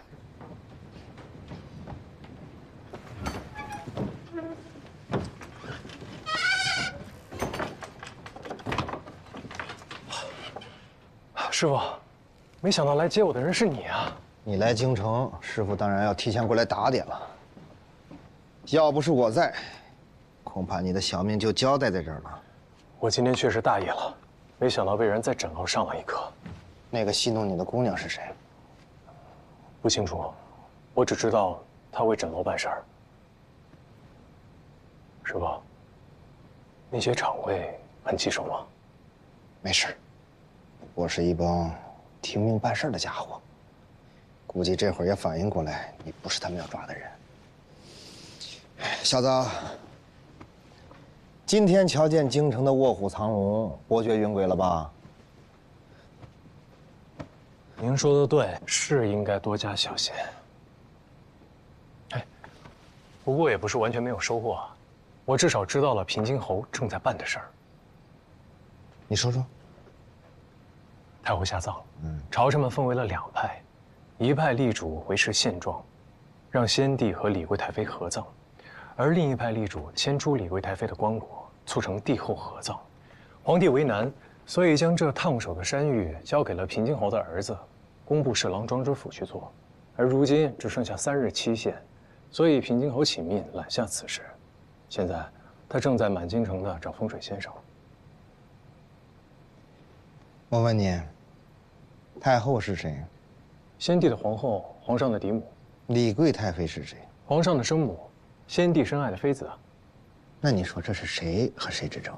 师傅，没想到来接我的人是你啊！你来京城，师傅当然要提前过来打点了。要不是我在，恐怕你的小命就交代在这儿了。我今天确实大意了，没想到被人在枕楼上了一课。那个戏弄你的姑娘是谁？不清楚，我只知道她为枕楼办事儿。师傅，那些场卫很棘手吗？没事，我是一帮听命办事的家伙，估计这会儿也反应过来，你不是他们要抓的人。小子，今天瞧见京城的卧虎藏龙、伯爵云轨了吧？您说的对，是应该多加小心。哎，不过也不是完全没有收获啊，我至少知道了平津侯正在办的事儿。你说说。太后下葬，朝臣们分为了两派，一派力主维持现状，让先帝和李贵太妃合葬，而另一派力主迁出李贵太妃的棺椁，促成帝后合葬。皇帝为难，所以将这烫手的山芋交给了平津侯的儿子，工部侍郎庄知府去做。而如今只剩下3日期限，所以平津侯请命揽下此事。现在他正在满京城的找风水先生。我问你，太后是谁？先帝的皇后，皇上的嫡母。李贵太妃是谁？皇上的生母，先帝深爱的妃子。那你说这是谁和谁之争？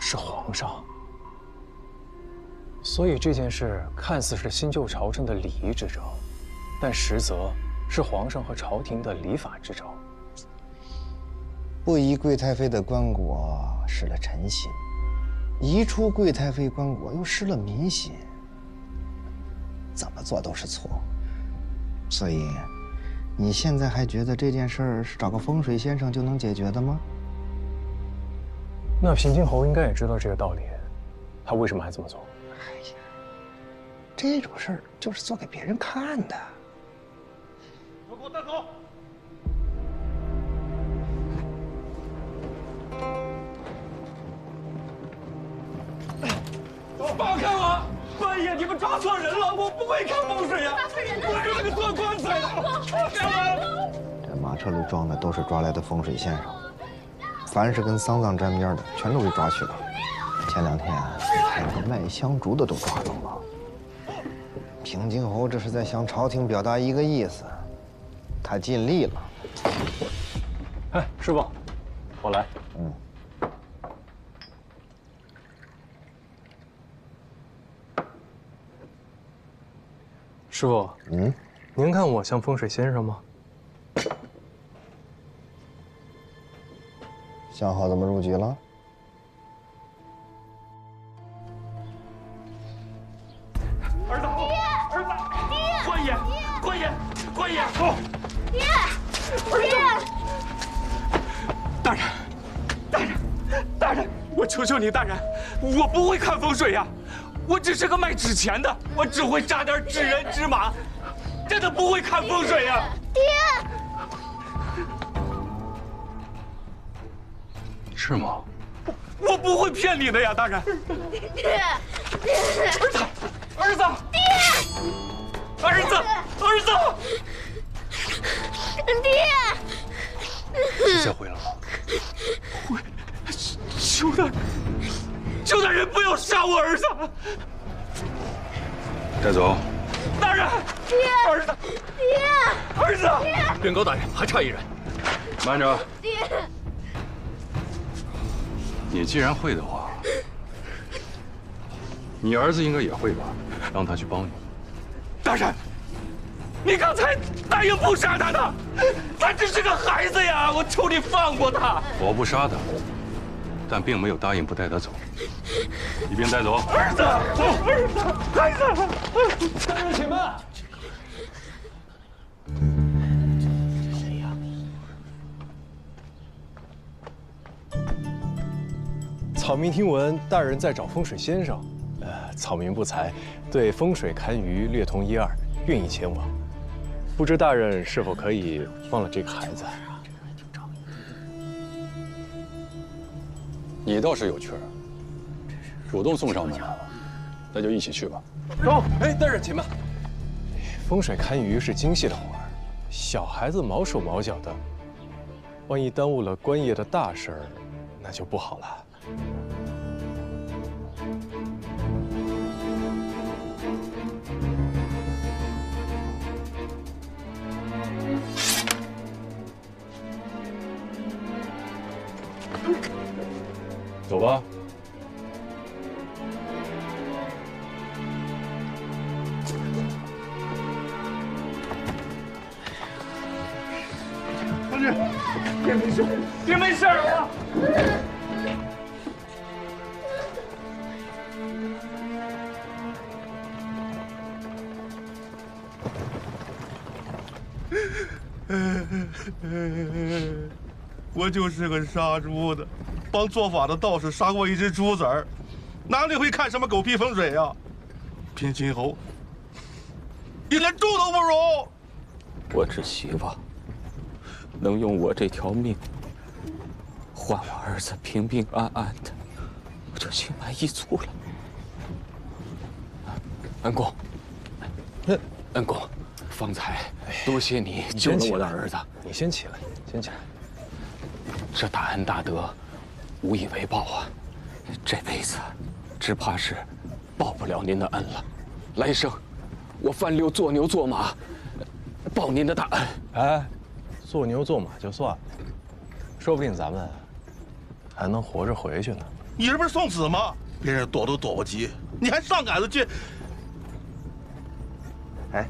是皇上。所以这件事看似是新旧朝臣的礼仪之争，但实则是皇上和朝廷的礼法之争。不移贵太妃的棺椁，失了臣心；移出贵太妃棺椁，又失了民心。怎么做都是错。所以，你现在还觉得这件事儿是找个风水先生就能解决的吗？那平津侯应该也知道这个道理，他为什么还这么做？哎呀，这种事儿就是做给别人看的。都给我带走！放开我！半夜你们抓错人了，我不会看风水呀！我是来做棺材的，放开我！这马车里装的都是抓来的风水先生，凡是跟丧葬沾边的，全都给抓去了。前2天还有个卖香烛的都抓到了。平津侯这是在向朝廷表达一个意思，他尽力了。哎，师傅，我来。师傅，您看我像风水先生吗？想好怎么入局了？儿子，儿子，官爷，官爷，走！爹，大人，我求求你，大人，我不会看风水呀，我只是个卖纸钱的，我只会扎点纸人纸马，真的不会看风水呀。爹，是吗？我不会骗你的呀，大人。爹，儿子，儿子，爹，儿子，儿子，爹，你先回来了。回，邱大人不要杀我儿子！带走。大人，爹，儿子，爹，儿子，原高大人，还差一人。慢着。爹，你既然会的话，你儿子应该也会吧？让他去帮你。大人，你刚才答应不杀他的，他只是个孩子呀！我求你放过他。我不杀他，但并没有答应不带他走。一并带走。儿子，儿子，孩子，大人请慢。谁呀？草民听闻大人在找风水先生，草民不才，对风水堪舆略通一二，愿意前往。不知大人是否可以放了这个孩子？你倒是有趣儿，主动送上门，那就一起去吧。走！哎，大人请慢。风水堪舆是精细的活儿，小孩子毛手毛脚的，万一耽误了官爷的大事儿，那就不好了。走吧。同志，爹没事，爹没事啊！我就是个杀猪的，帮做法的道士杀过一只猪子儿，哪里会看什么狗屁风水啊？偏心猴，你连猪都不如！我只希望能用我这条命换我儿子平平安安的，我就心满意足了。恩公，恩公，方才多谢你救了我的儿子。你先起来，先起来。这大恩大德，无以为报啊！这辈子只怕是报不了您的恩了。来生，我翻溜做牛做马，报您的大恩。哎，做牛做马就算了，说不定咱们还能活着回去呢。你这不是送死吗？别人躲都躲不及，你还上杆子去？哎，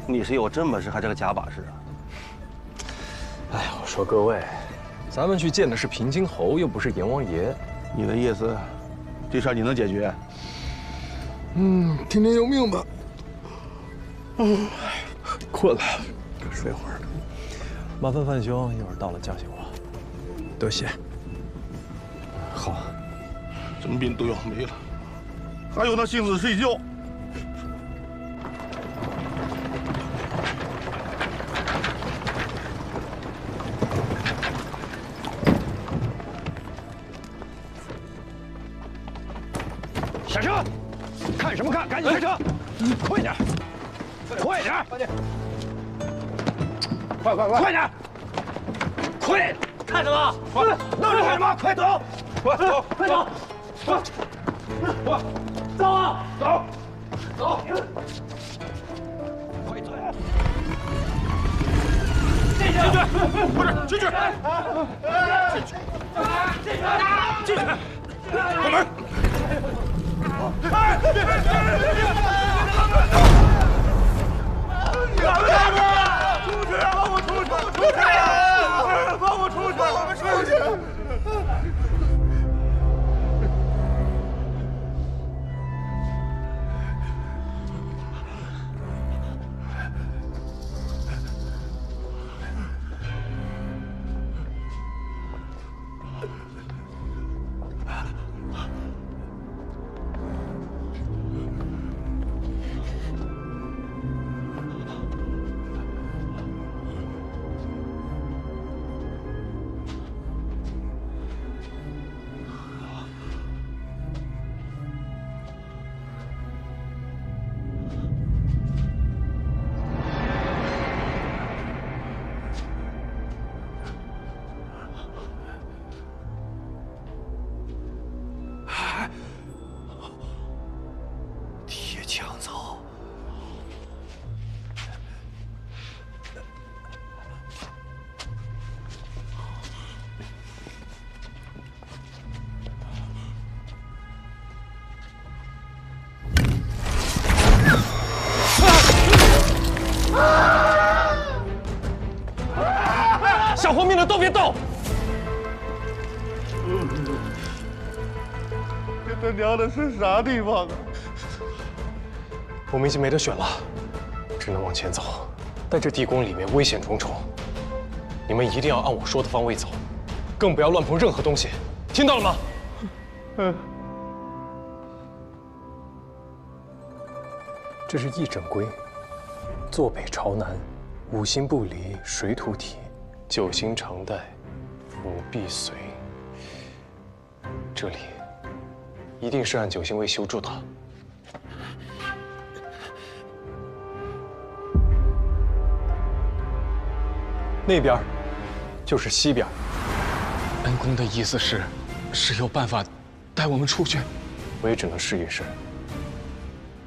你是有这本事还是个假把式啊？哎，我说各位，咱们去见的是平津侯，又不是阎王爷。你的意思，这事儿你能解决？听天由命吧。困了，睡会儿。麻烦范兄，一会儿到了叫醒我。多谢。好。真病都要没了，还有那心思睡觉。下车！看什么看？赶紧下车！快点！快点！快点！快！快点！快！看什么？快！愣着干什么？快走！快走！快走！快！走啊！走！走！快走！进去！不是进去！进去！关门！哎！别！出去！放我出去！出去！放我出去！放我出去！走。想活命的都别动！这他娘的是啥地方啊？我们已经没得选了，只能往前走。但这地宫里面危险重重，你们一定要按我说的方位走，更不要乱碰任何东西，听到了吗？嗯。这是一整龟，坐北朝南，五星不离，水土体，九星常带，五必随。这里一定是按九星位修筑的。那边就是西边。恩公的意思是有办法带我们出去？我也只能试一试。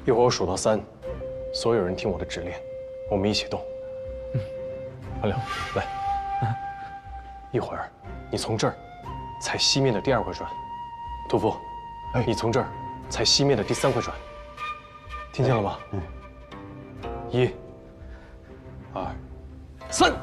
一会儿我数到3，所有人听我的指令，我们一起动。阿良，来，一会儿你从这儿踩西面的第2块砖，屠夫，你从这儿踩西面的第3块砖，听见了吗？1、2、3。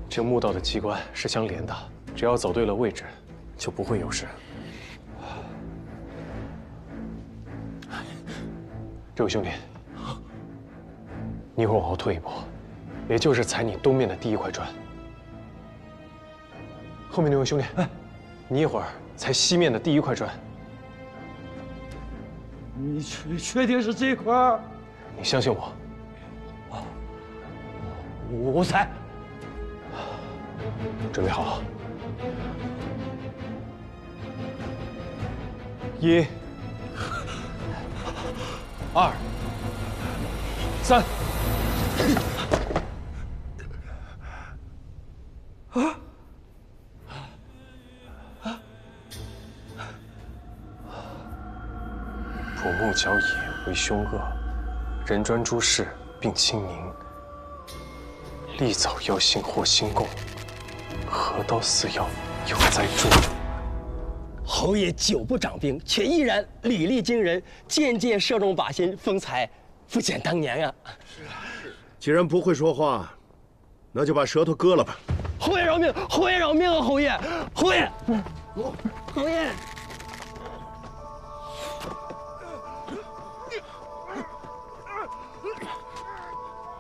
这墓道的机关是相连的，只要走对了位置，就不会有事。这位兄弟，你一会儿往后退一步，也就是踩你东面的第1块砖。后面那位兄弟，你一会儿踩西面的第1块砖。你确定是这块？你相信我。我踩。准备好。1、2、3。捕木角野为凶恶，人专诸事并清宁。利枣药性或心共，河刀似药有灾诛。侯爷久不掌兵，却依然礼力惊人，渐渐射中靶心，风采不减当年呀。既然不会说话，那就把舌头割了吧。侯爷饶命！侯爷饶命啊！侯爷，侯爷，侯爷。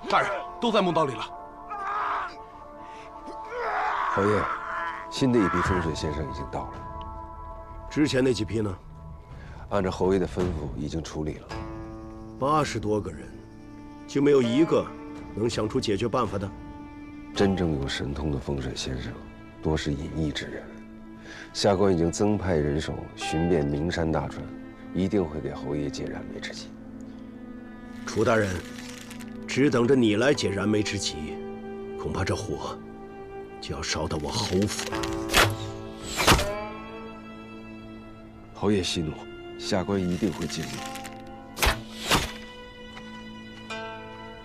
大人都在墓道里了。侯爷，新的一批风水先生已经到了。之前那几批呢？按照侯爷的吩咐，已经处理了。80多个人，就没有一个能想出解决办法的。真正有神通的风水先生，多是隐逸之人。下官已经增派人手寻遍名山大川，一定会给侯爷解燃眉之急。楚大人，只等着你来解燃眉之急，恐怕这火就要烧到我侯府了。侯爷息怒，下官一定会尽力。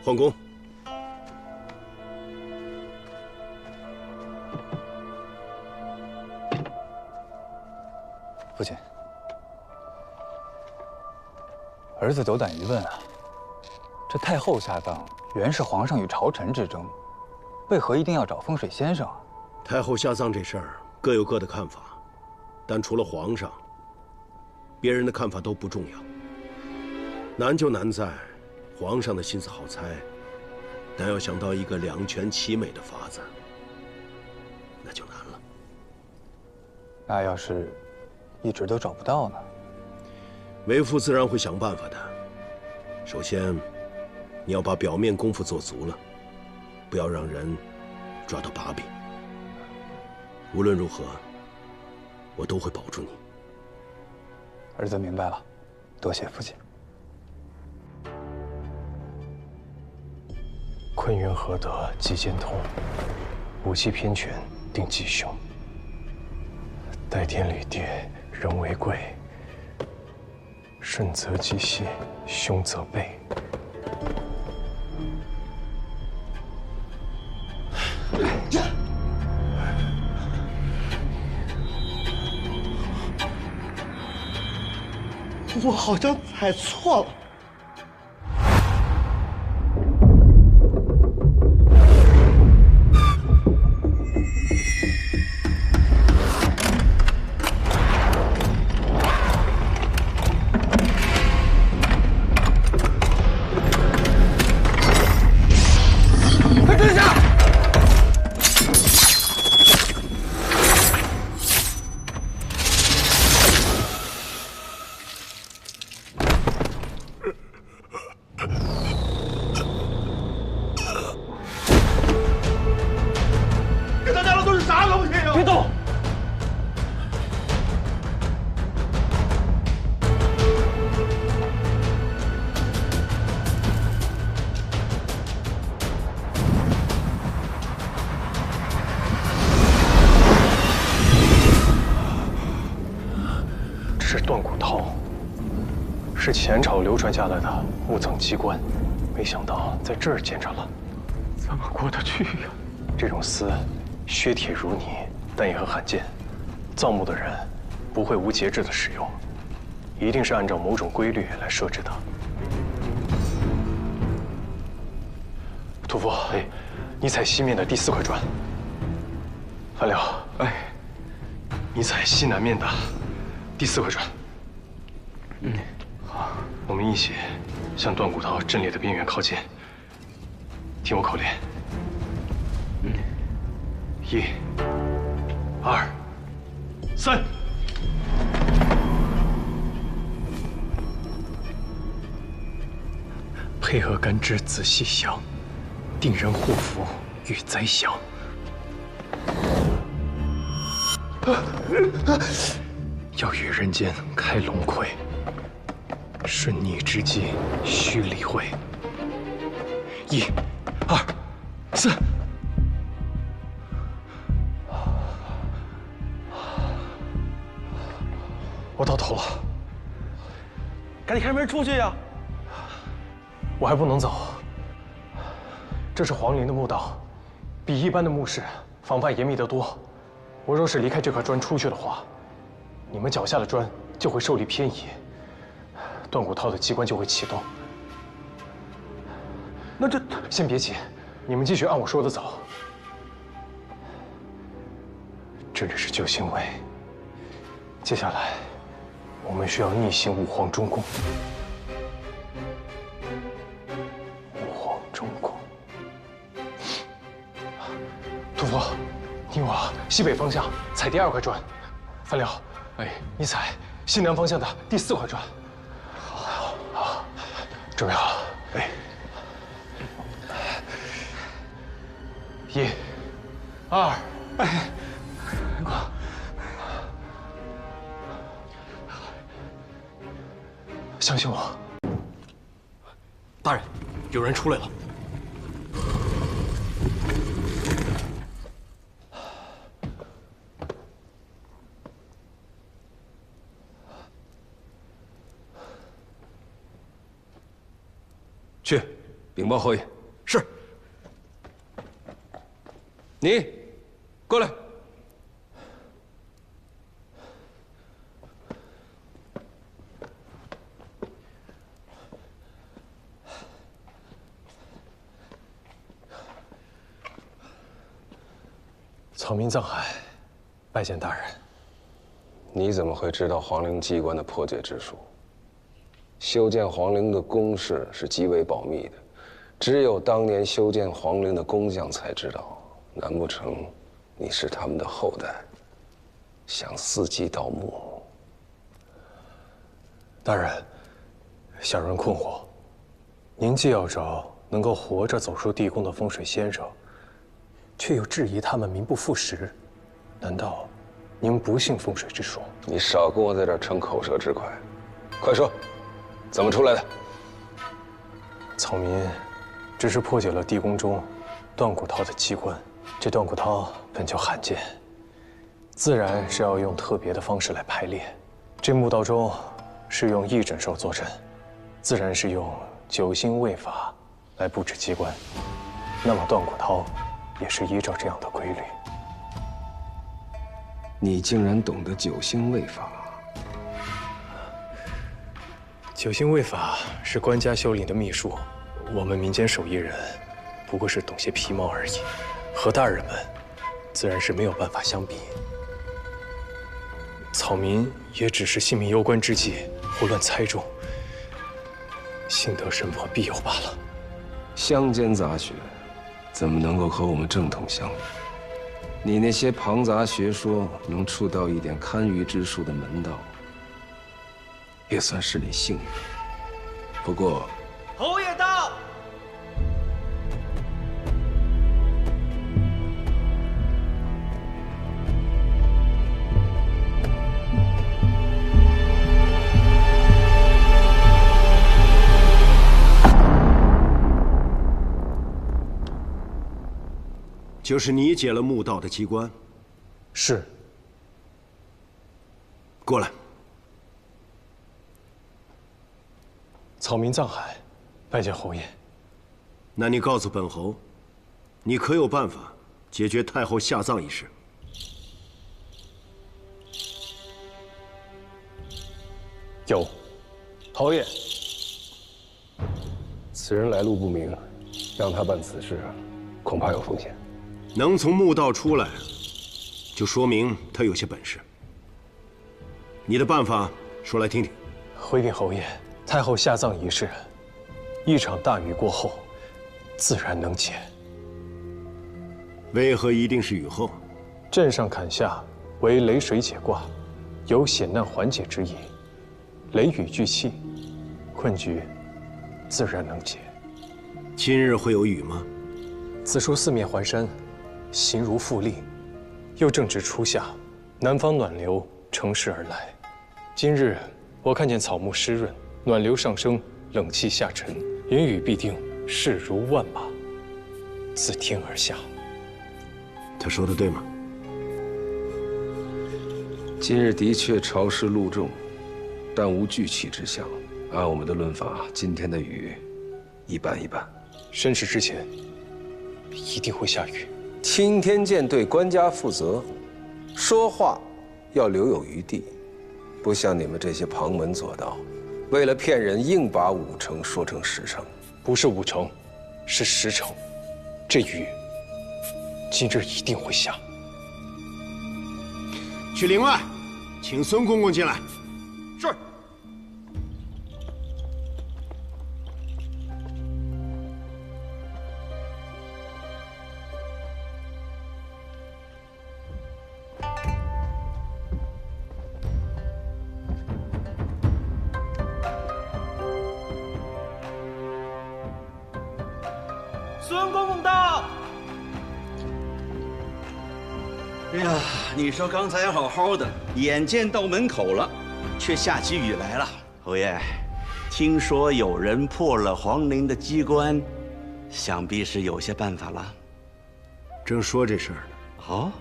换工。父亲，儿子斗胆一问啊，这太后下葬原是皇上与朝臣之争，为何一定要找风水先生啊？太后下葬这事儿各有各的看法，但除了皇上，别人的看法都不重要。难就难在，皇上的心思好猜，但要想到一个两全其美的法子，那就难了。那要是一直都找不到呢？为父自然会想办法的。首先，你要把表面功夫做足了，不要让人抓到把柄。无论如何，我都会保住你。儿子明白了，多谢父亲。亏坤元合德即兼通，武器偏全定吉凶。代天履跌，人为贵。顺则吉兮，凶则备。我好像猜错了。快蹲下！这他娘的都是啥东西呀？别动！这是断骨韬，是前朝流传下来的墓葬机关，没想到在这儿见着了，怎么过得去呀？这种丝，削铁如泥，但也很罕见。造墓的人不会无节制的使用，一定是按照某种规律来设置的。屠夫，你采西面的第4块砖。樊柳，你采西南面的第4块砖。好，我们一起向断骨韬阵列的边缘靠近。听我口令。1、2、3。配合干支仔细想，定人祸福与灾祥。要与人间开龙葵，顺逆之机须理会。1、2、3。我到头了，赶紧开门出去呀！我还不能走。这是皇陵的墓道，比一般的墓室防范严密得多。我若是离开这块砖出去的话，你们脚下的砖就会受力偏移，断骨韬的机关就会启动。那这……先别急，你们继续按我说的走。这里是旧兴卫，接下来我们需要逆行武皇中宫。武皇中宫，屠夫，你往西北方向采第2块砖。樊柳，你采西南方向的第4块砖。好，准备好了。1、2，相信我。大人，有人出来了。去禀报侯爷。是。你，过来。草民藏海，拜见大人。你怎么会知道皇陵机关的破解之术？修建皇陵的工事是极为保密的，只有当年修建皇陵的工匠才知道。难不成你是他们的后代，想伺机盗墓？大人，小人困惑。您既要找能够活着走出地宫的风水先生，却又质疑他们名不副实，难道您不信风水之说？你少跟我在这儿逞口舌之快，快说，怎么出来的？草民只是破解了地宫中断骨涛的机关。这断骨涛本就罕见，自然是要用特别的方式来排列。这墓道中是用一整兽坐镇，自然是用九星位法来布置机关。那么断骨涛也是依照这样的规律。你竟然懂得九星位法？九星位法是官家修炼的秘术，我们民间手艺人不过是懂些皮毛而已，和大人们自然是没有办法相比。草民也只是性命攸关之际胡乱猜中，幸得神婆庇佑罢了。乡间杂学怎么能够和我们正统相比？你那些庞杂学说能触到一点堪舆之术的门道，也算是你幸运。不过，侯爷到。就是你解了墓道的机关。是。过来。草民藏海，拜见侯爷。那你告诉本侯，你可有办法解决太后下葬一事？有，侯爷。此人来路不明，让他办此事，恐怕有风险。能从墓道出来，就说明他有些本事。你的办法说来听听。回禀侯爷，太后下葬一事，一场大雨过后，自然能解。为何一定是雨后？镇上坎下为雷水解卦，有险难缓解之意。雷雨俱弃，困局自然能解。今日会有雨吗？此处四面环山，形如富丽，又正值初夏，南方暖流乘势而来。今日我看见草木湿润，暖流上升，冷气下沉，云雨必定势如万马，自天而下。他说的对吗？今日的确潮湿露重，但无聚气之象。按我们的论法，今天的雨一般一般。申时之前一定会下雨。钦天监对官家负责，说话要留有余地，不像你们这些旁门左道，为了骗人硬把5成说成10成。不是5成，是10成。这雨今日一定会下。去陵外，请孙公公进来。是。孙公公到。哎呀，你说刚才好好的，眼见到门口了，却下起雨来了。侯爷，听说有人破了皇陵的机关，想必是有些办法了。正说这事儿呢。哦，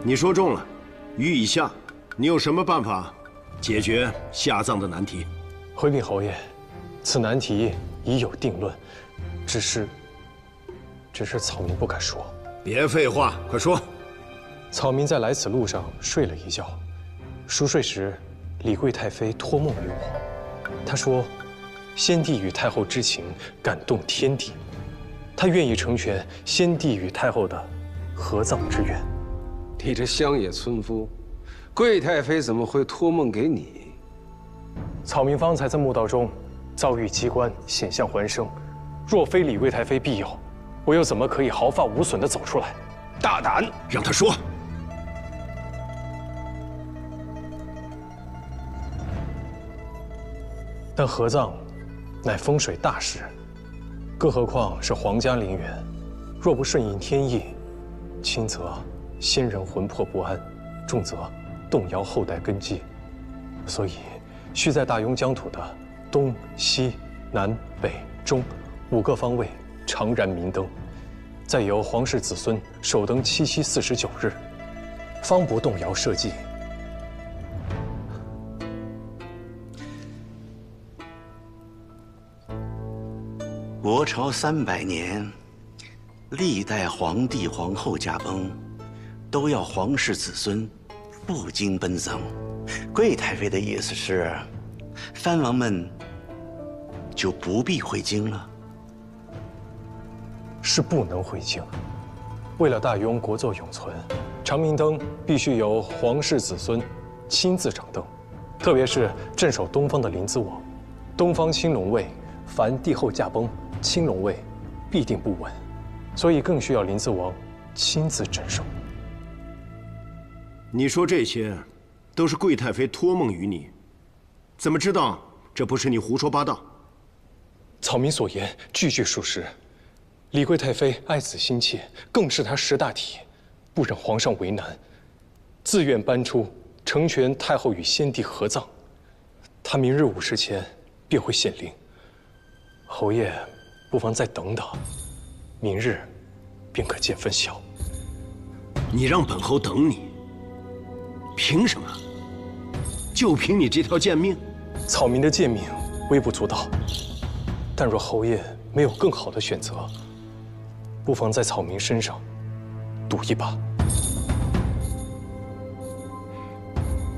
你说中了，雨已下，你有什么办法解决下葬的难题？回禀侯爷，此难题已有定论，只是草民不敢说。别废话，快说。草民在来此路上睡了一觉，熟睡时，李贵太妃托梦于我，她说，先帝与太后之情感动天地，她愿意成全先帝与太后的合葬之愿。你这乡野村夫，贵太妃怎么会托梦给你？草民方才在墓道中遭遇机关，险象环生，若非李贵太妃庇佑，我又怎么可以毫发无损地走出来？大胆，让他说。但合葬乃风水大事，更何况是皇家陵园，若不顺应天意，轻则先人魂魄不安，重则动摇后代根基，所以需在大雍疆土的东西南北中5个方位常燃明灯，再由皇室子孙守灯7夕49日，方不动摇社稷。国朝300年，历代皇帝皇后驾崩，都要皇室子孙赴京奔丧。贵太妃的意思是，藩王们就不必回京了。是不能回京。为了大雍国祚永存，长明灯必须由皇室子孙亲自掌灯，特别是镇守东方的临淄王，东方青龙位，凡帝后驾崩，青龙位必定不稳，所以更需要临淄王亲自镇守。你说这些，都是贵太妃托梦于你，怎么知道这不是你胡说八道？草民所言句句属实。李贵太妃爱子心切，更是她识大体，不忍皇上为难，自愿搬出成全太后与先帝合葬。她明日午时前便会显灵，侯爷不妨再等等，明日便可见分晓。你让本侯等你，凭什么？就凭你这条贱命？草民的贱命微不足道，但若侯爷没有更好的选择，不妨在草民身上赌一把。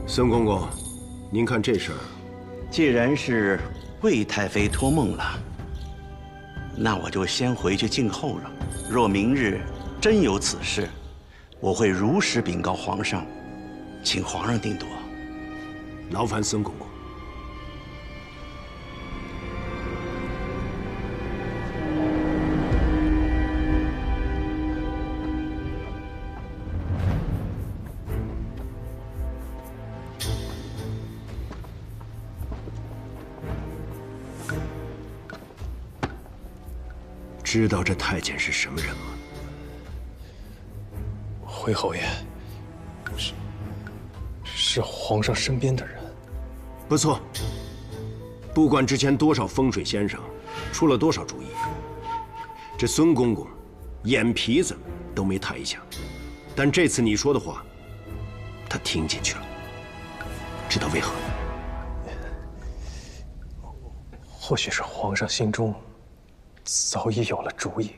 孙公公，您看这事儿，既然是贵太妃托梦了，那我就先回去静候了。若明日真有此事，我会如实禀告皇上，请皇上定夺。劳烦孙公公。知道这太监是什么人吗？回侯爷，是皇上身边的人。不错。不管之前多少风水先生出了多少主意，这孙公公眼皮子都没抬一下。但这次你说的话，他听进去了。知道为何？或许是皇上心中早已有了主意。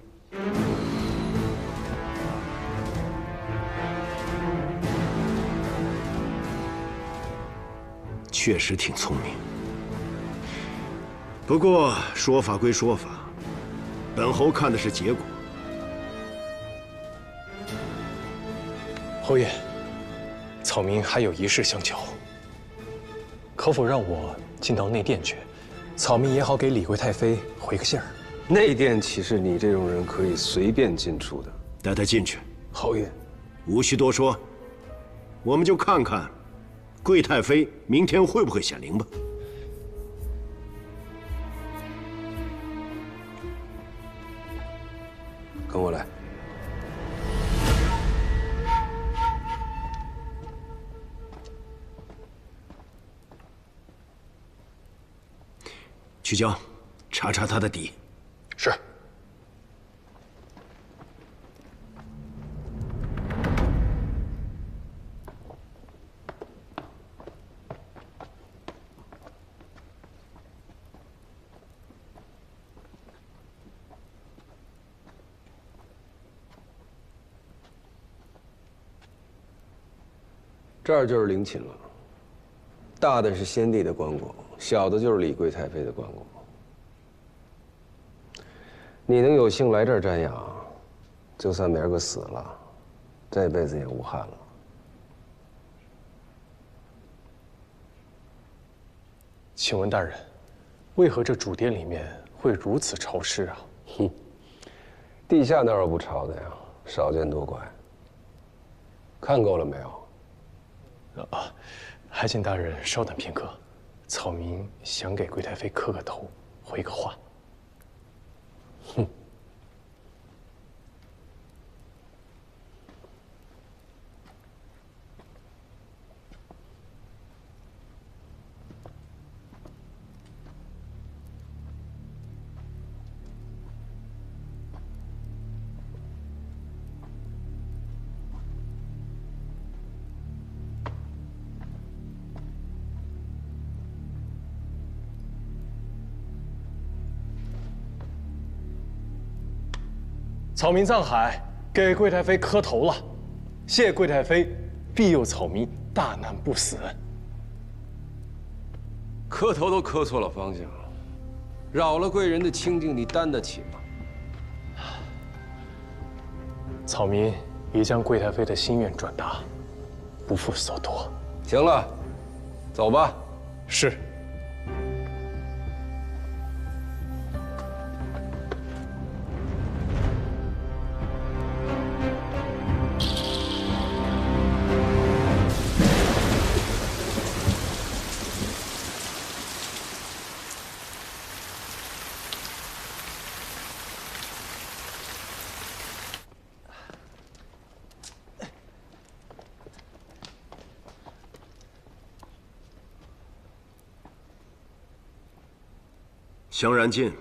确实挺聪明，不过说法归说法，本侯看的是结果。侯爷，草民还有一事相求，可否让我进到内殿去？草民也好给李贵太妃回个信儿。内殿岂是你这种人可以随便进出的？带他进去。侯爷，无需多说，我们就看看贵太妃明天会不会显灵吧。跟我来。去焦，查查他的底。是。这儿就是陵寝了，大的是先帝的棺椁，小的就是李贵太妃的棺椁。你能有幸来这儿瞻仰，就算明儿个死了，这辈子也无憾了。请问大人，为何这主殿里面会如此潮湿啊？哼，地下哪有不潮的呀？少见多怪。看够了没有？还请大人稍等片刻，草民想给贵太妃磕个头，回个话。哼。草民藏海给贵太妃磕头了，谢贵太妃庇佑草民大难不死。磕头都磕错了方向了，扰了贵人的清静，你担得起吗？草民已将贵太妃的心愿转达，不负所托。行了，走吧。是。香然尽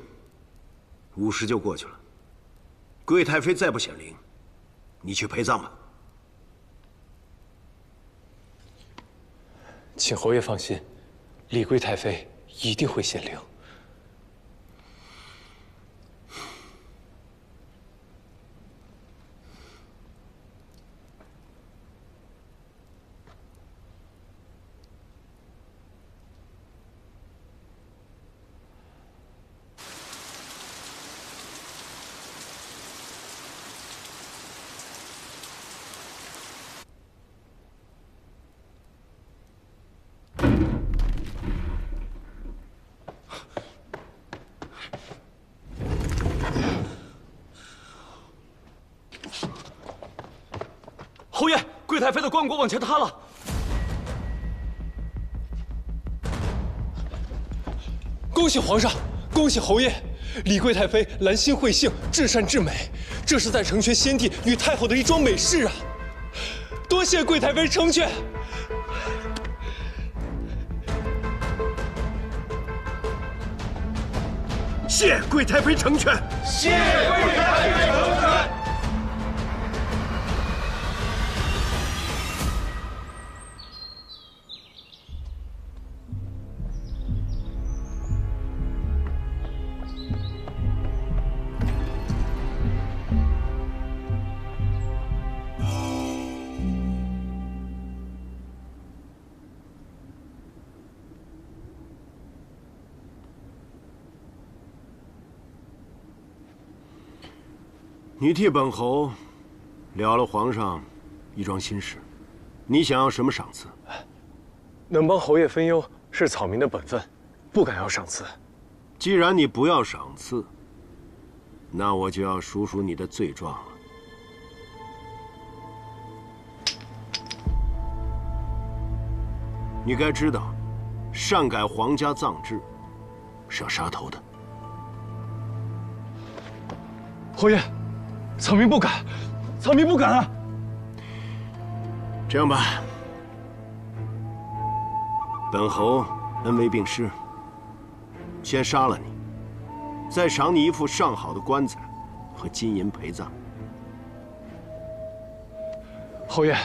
，5时就过去了。贵太妃再不显灵，你去陪葬吧。请侯爷放心，李贵太妃一定会显灵。侯爷，贵太妃的棺椁往前塌了。恭喜皇上，恭喜侯爷！李贵太妃兰心慧性，至善至美，这是在成全先帝与太后的一桩美事啊！多谢贵太妃成全。谢贵太妃成全。谢贵太妃成全。你替本侯了皇上一桩心事，你想要什么赏赐？能帮侯爷分忧是草民的本分，不敢要赏赐。既然你不要赏赐，那我就要数数你的罪状了。你该知道，擅改皇家葬制是要杀头的。侯爷，草民不敢，草民不敢啊！这样吧，本侯恩威并施，先杀了你，再赏你一副上好的棺材和金银陪葬。侯爷，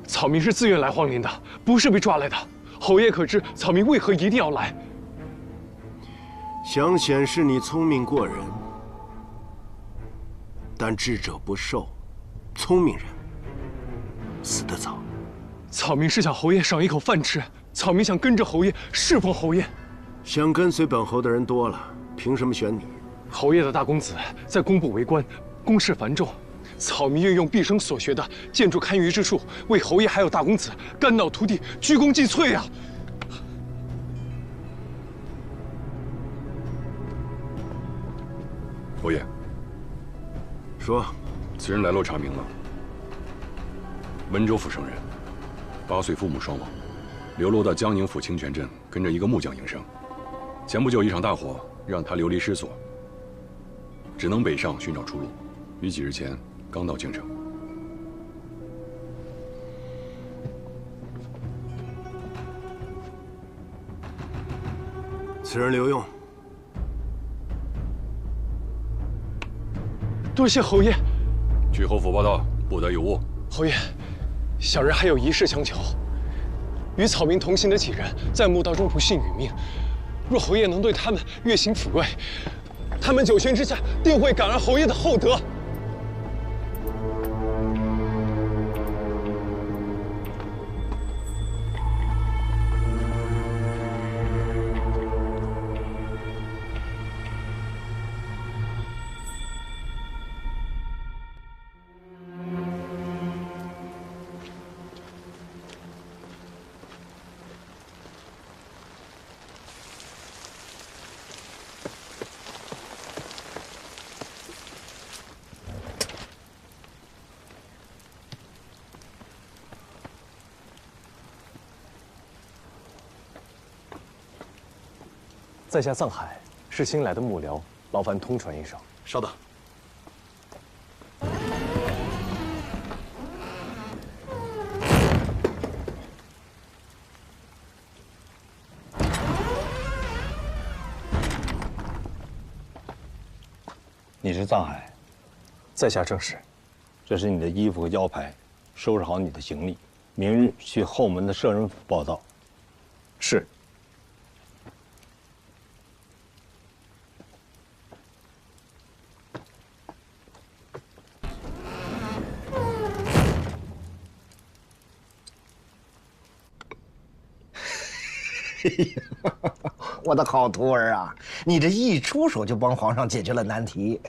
草民是自愿来皇陵的，不是被抓来的。侯爷可知草民为何一定要来？想显示你聪明过人，但智者不寿，聪明人死得早。草民是想侯爷赏一口饭吃，草民想跟着侯爷侍奉侯爷。想跟随本侯的人多了，凭什么选你？侯爷的大公子在工部为官，公事繁重，草民愿用毕生所学的建筑堪舆之术，为侯爷还有大公子肝脑涂地，鞠躬尽瘁啊！侯爷，说，此人来路查明了，温州府生人，8岁父母双亡，流落到江宁府清泉镇，跟着一个木匠营生。前不久一场大火让他流离失所，只能北上寻找出路。于几日前刚到京城。此人留用。多谢侯爷。去侯府报道，不得有误。侯爷，小人还有一事相求。与草民同行的几人在墓道中不幸殒命，若侯爷能对他们月行抚慰，他们九泉之下定会感恩侯爷的厚德。在下藏海，是新来的幕僚，劳烦通传一声。稍等。你是藏海？在下正是。这是你的衣服和腰牌，收拾好你的行李，明日去后门的摄人府报到。是。我的好徒儿啊，你这一出手就帮皇上解决了难题。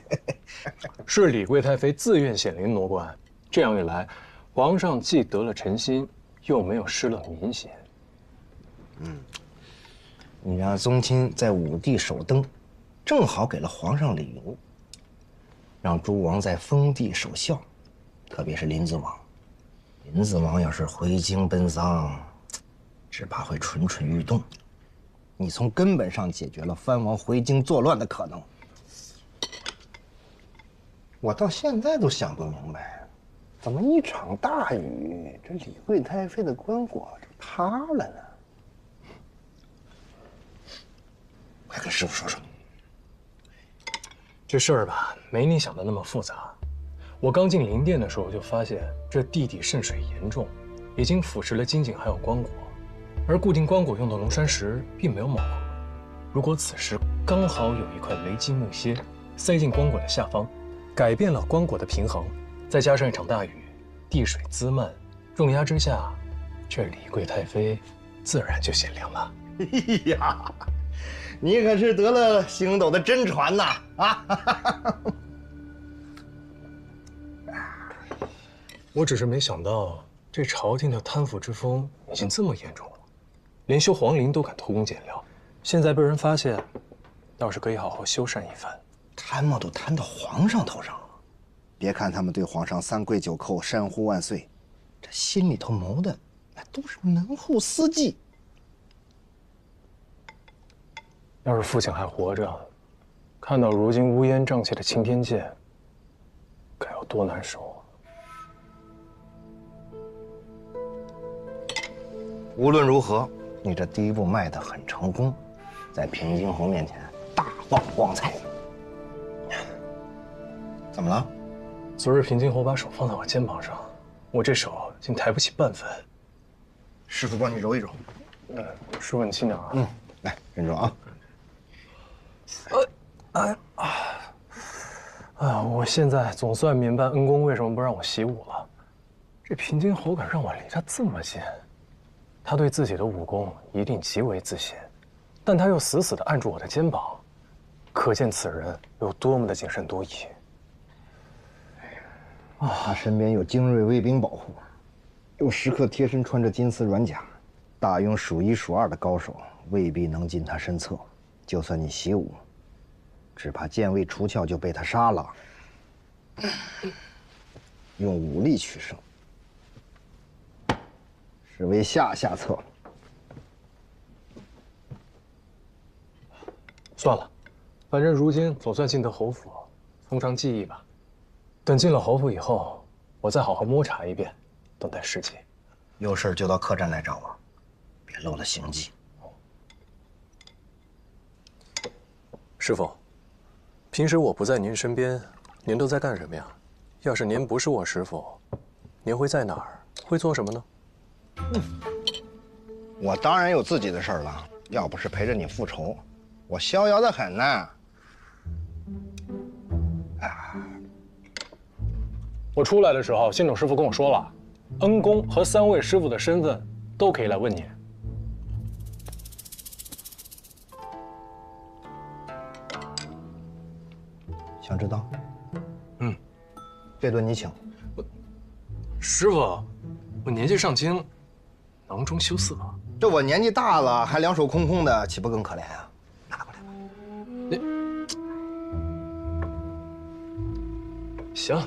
是李贵太妃自愿显灵挪冠，这样一来，皇上既得了臣心，又没有失了民心。你让宗亲在武帝守灯，正好给了皇上理由；让诸王在封地守孝，特别是林子王。林子王要是回京奔丧，只怕会蠢蠢欲动。你从根本上解决了藩王回京作乱的可能。我到现在都想不明白，怎么一场大雨，这李贵太妃的棺椁就塌了呢？快跟师傅说说。这事儿吧，没你想的那么复杂。我刚进灵殿的时候就发现，这地底渗水严重，已经腐蚀了金井还有棺椁。而固定棺椁用的龙山石并没有卯合，如果此时刚好有一块雷击木楔塞进棺椁的下方，改变了棺椁的平衡，再加上一场大雨，地水滋漫，重压之下，这李贵太妃自然就显灵了。哎呀，你可是得了星斗的真传呐！啊！我只是没想到，这朝廷的贪腐之风已经这么严重了。连修皇陵都敢偷工减料，现在被人发现，倒是可以好好修缮一番。贪墨都贪到皇上头上了，别看他们对皇上三跪九叩、山呼万岁，这心里头谋的那都是门户私计。要是父亲还活着，看到如今乌烟瘴气的青天剑，该有多难受啊！无论如何，你这第一步迈得很成功，在平津侯面前大放光彩。怎么了？昨日平津侯把手放在我肩膀上，我这手竟抬不起半分。师傅帮你揉一揉。师傅你轻点啊。来忍住啊。哎呀，我现在总算明白恩公为什么不让我习武了。这平津侯敢让我离他这么近。他对自己的武功一定极为自信，但他又死死地按住我的肩膀，可见此人有多么的谨慎多疑。他身边有精锐卫兵保护，又时刻贴身穿着金丝软甲，大庸数一数二的高手未必能进他身侧。就算你习武，只怕剑未出鞘就被他杀了。用武力取胜，是为下策。算了，反正如今总算进得侯府，从长计议吧。等进了侯府以后，我再好好摸查一遍，等待时机。有事就到客栈来找我，别漏了行迹。师傅，平时我不在您身边，您都在干什么呀？要是您不是我师傅，您会在哪儿？会做什么呢？我当然有自己的事儿了，要不是陪着你复仇，我逍遥得很呢。我出来的时候，新种师傅跟我说了，恩公和3位师傅的身份都可以来问你。想知道？这顿你请。师傅，我年纪尚轻，囊中羞涩。这我年纪大了，还两手空空的，岂不更可怜啊？拿过来吧。行。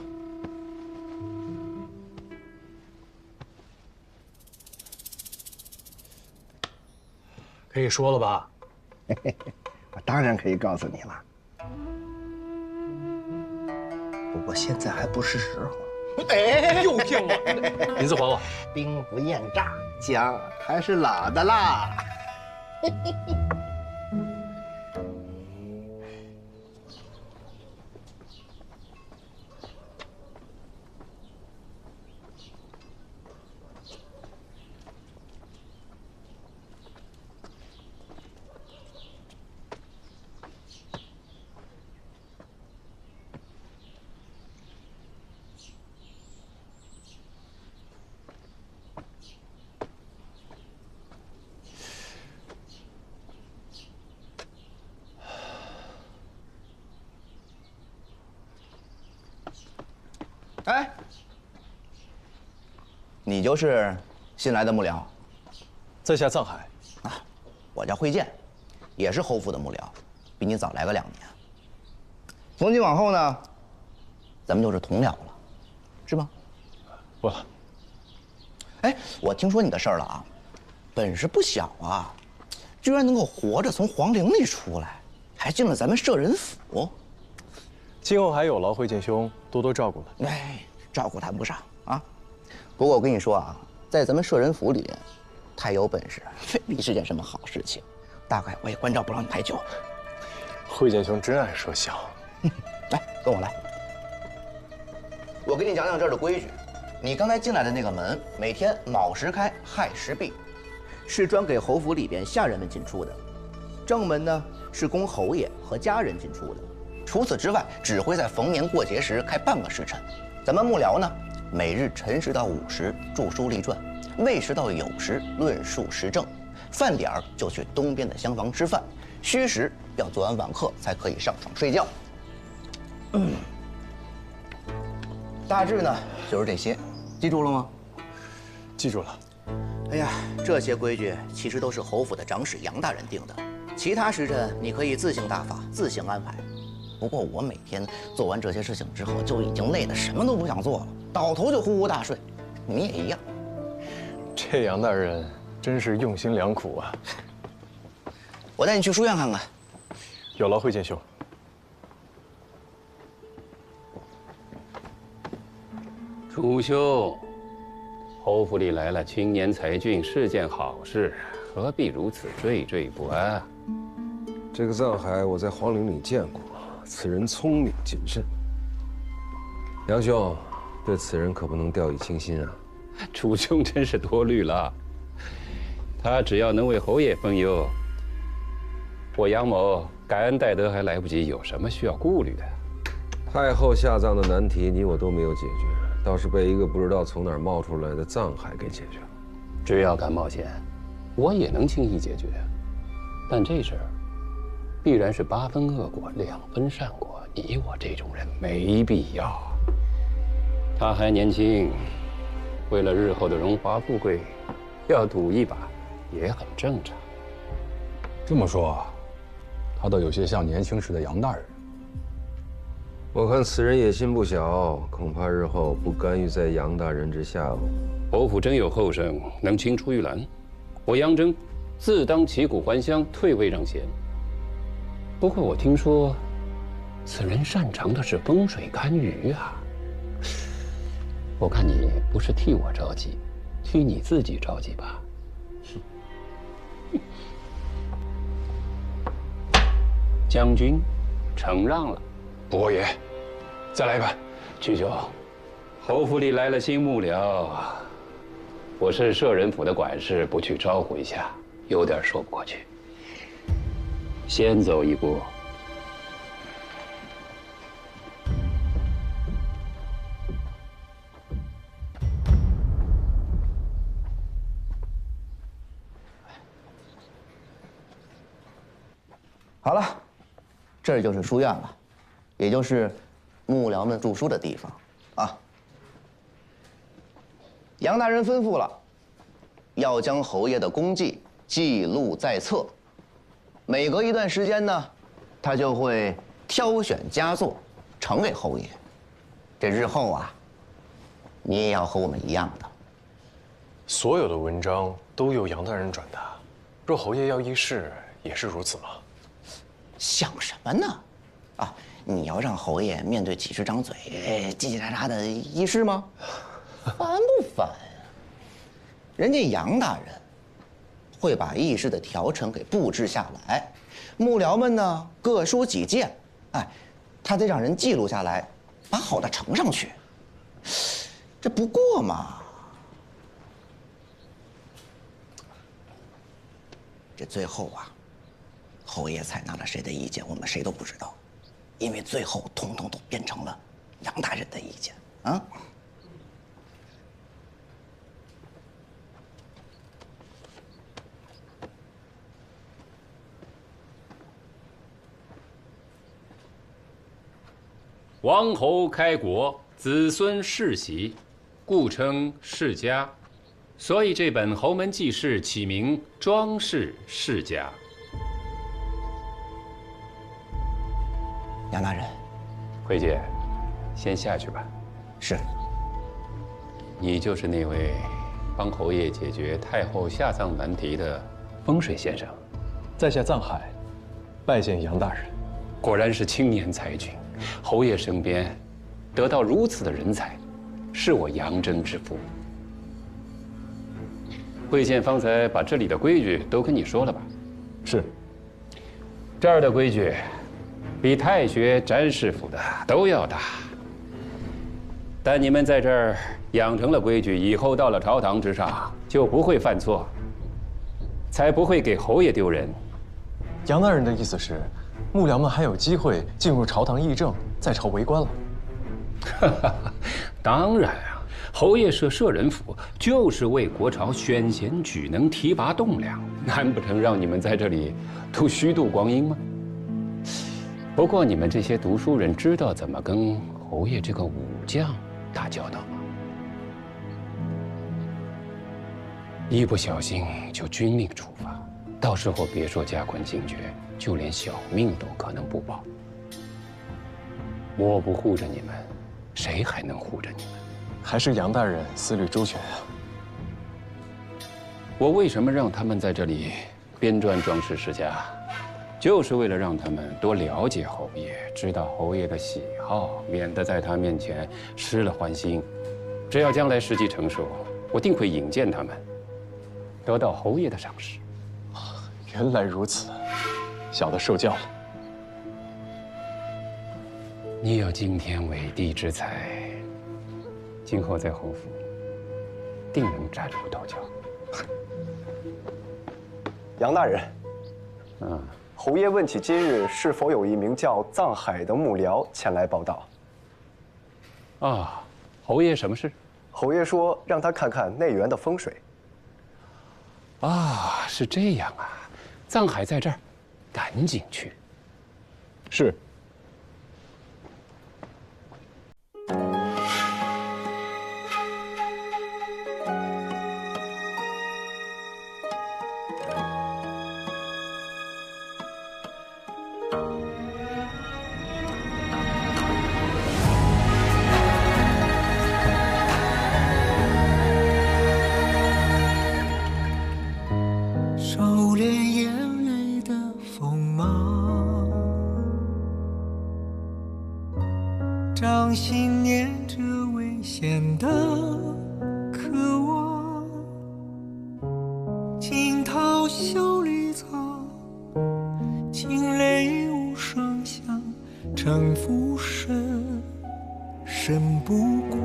可以说了吧？当然可以告诉你了。不过现在还不是时候。哎，又骗我！银子还我。兵不厌诈，姜还是老的辣。哎，你就是新来的幕僚？在下藏海。啊，我叫慧建，也是侯府的幕僚，比你早来个2年。从今往后呢，咱们就是同僚了，是吗？不。哎，我听说你的事儿了啊，本事不小啊，居然能够活着从皇陵里出来，还进了咱们摄人府。 今后还有劳慧建兄多多照顾了。哎，照顾谈不上啊。不过我跟你说啊，在咱们摄人府里，太有本事未必是件什么好事情。大概我也关照不了你太久。慧建兄真爱说笑。来，跟我来。我给你讲讲这儿的规矩。你刚才进来的那个门，每天卯时开，亥时闭，是专给侯府里边下人们进出的。正门呢，是供侯爷和家人进出的。 除此之外，只会在逢年过节时开半个时辰。咱们幕僚呢，每日辰时到午时著书立传，未时到酉时论述时政，饭点儿就去东边的厢房吃饭，戌时要做完晚课才可以上床睡觉。大致呢就是这些，记住了吗？记住了。哎呀，这些规矩其实都是侯府的长史杨大人定的，其他时辰你可以自行打发，自行安排。 不过我每天做完这些事情之后，就已经累得什么都不想做了，倒头就呼呼大睡。你也一样。这杨大人真是用心良苦啊！我带你去书院看看。有劳慧建兄。楚兄，侯府里来了青年才俊，是件好事，何必如此惴惴不安？这个藏海我在皇陵里见过。 此人聪明谨慎，杨兄，对此人可不能掉以轻心啊！楚兄真是多虑了，他只要能为侯爷分忧，我杨某感恩戴德还来不及，有什么需要顾虑的？太后下葬的难题，你我都没有解决，倒是被一个不知道从哪儿冒出来的藏海给解决了。只要敢冒险，我也能轻易解决，但这事儿。 必然是8分恶果2分善果，你我这种人没必要。他还年轻，为了日后的荣华富贵，要赌一把也很正常。这么说，他倒有些像年轻时的杨大人。我看此人野心不小，恐怕日后不甘于在杨大人之下哦。侯府真有后生能青出玉兰，我杨征自当旗鼓还乡，退位让贤。 不过我听说，此人擅长的是风水堪舆啊。我看你不是替我着急，替你自己着急吧。将军，承让了。伯爷，再来一盘。曲兄，侯府里来了新幕僚，我是摄人府的管事，不去招呼一下，有点说不过去。 先走一步。好了，这就是书院了，也就是幕僚们著书的地方啊。杨大人吩咐了，要将侯爷的功绩记录在册。 每隔一段时间呢，他就会挑选佳作，呈给侯爷。这日后啊，你也要和我们一样的。所有的文章都由杨大人转达，若侯爷要议事，也是如此吗？想什么呢？啊，你要让侯爷面对几十张嘴叽叽喳喳的议事吗？烦不烦啊？人家杨大人会把议事的条程给布置下来，幕僚们呢各抒己见，哎，他得让人记录下来，把好的呈上去。这不过嘛。这最后啊，侯爷采纳了谁的意见，我们谁都不知道，因为最后统统都变成了杨大人的意见啊。王侯开国，子孙世袭，故称世家。所以这本《侯门记事》起名《庄氏世家》。杨大人，慧姐，先下去吧。是。你就是那位帮侯爷解决太后下葬难题的风水先生。在下藏海，拜见杨大人。果然是青年才俊，侯爷身边得到如此的人才，是我杨真之福。慧见方才把这里的规矩都跟你说了吧？是。这儿的规矩，比太学、詹事府的都要大。但你们在这儿养成了规矩，以后到了朝堂之上就不会犯错，才不会给侯爷丢人。杨大人的意思是，幕僚们还有机会进入朝堂议政，在朝为官了。当然啊。侯爷设舍人府，就是为国朝选贤举能、提拔栋梁，难不成让你们在这里都虚度光阴吗？不过你们这些读书人知道怎么跟侯爷这个武将打交道吗？一不小心就军令处罚，到时候别说加官进爵，就连小命都可能不保。我不护着你们，谁还能护着你们？还是杨大人思虑周全啊！我为什么让他们在这里编撰《庄氏世家》，就是为了让他们多了解侯爷，知道侯爷的喜好，免得在他面前失了欢心。只要将来时机成熟，我定会引荐他们，得到侯爷的赏识。原来如此，小的受教了。你有惊天伟地之才。今后在侯府，定能崭露头角。杨大人，侯爷问起今日是否有一名叫藏海的幕僚前来报道。啊，侯爷什么事？侯爷说让他看看内园的风水。啊，是这样啊，藏海在这儿，赶紧去。是。掌心念着危险的渴望，惊涛笑里藏，惊雷无声响，城府深，深不过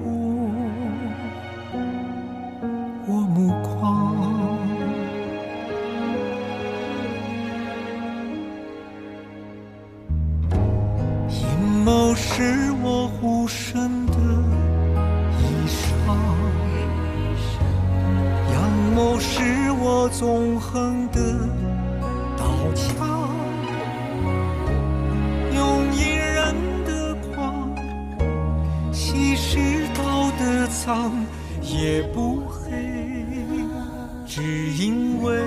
我目眶。阴谋是我护身的衣裳，阳谋是我纵横的刀枪，用隐忍的狂，稀释道德藏，也不黑，只因为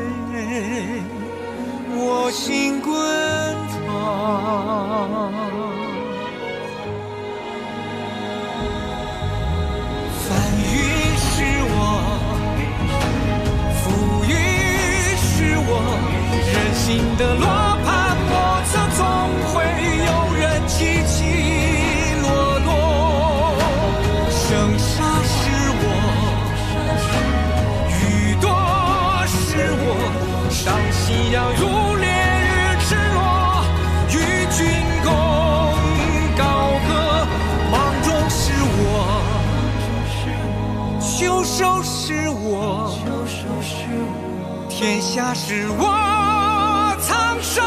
我心滚烫。翻云是我，浮云是我，人心的罗盘莫测纵。夕阳如烈日赤裸，与君共高歌。梦中是我，袖手是我，天下是我，苍生。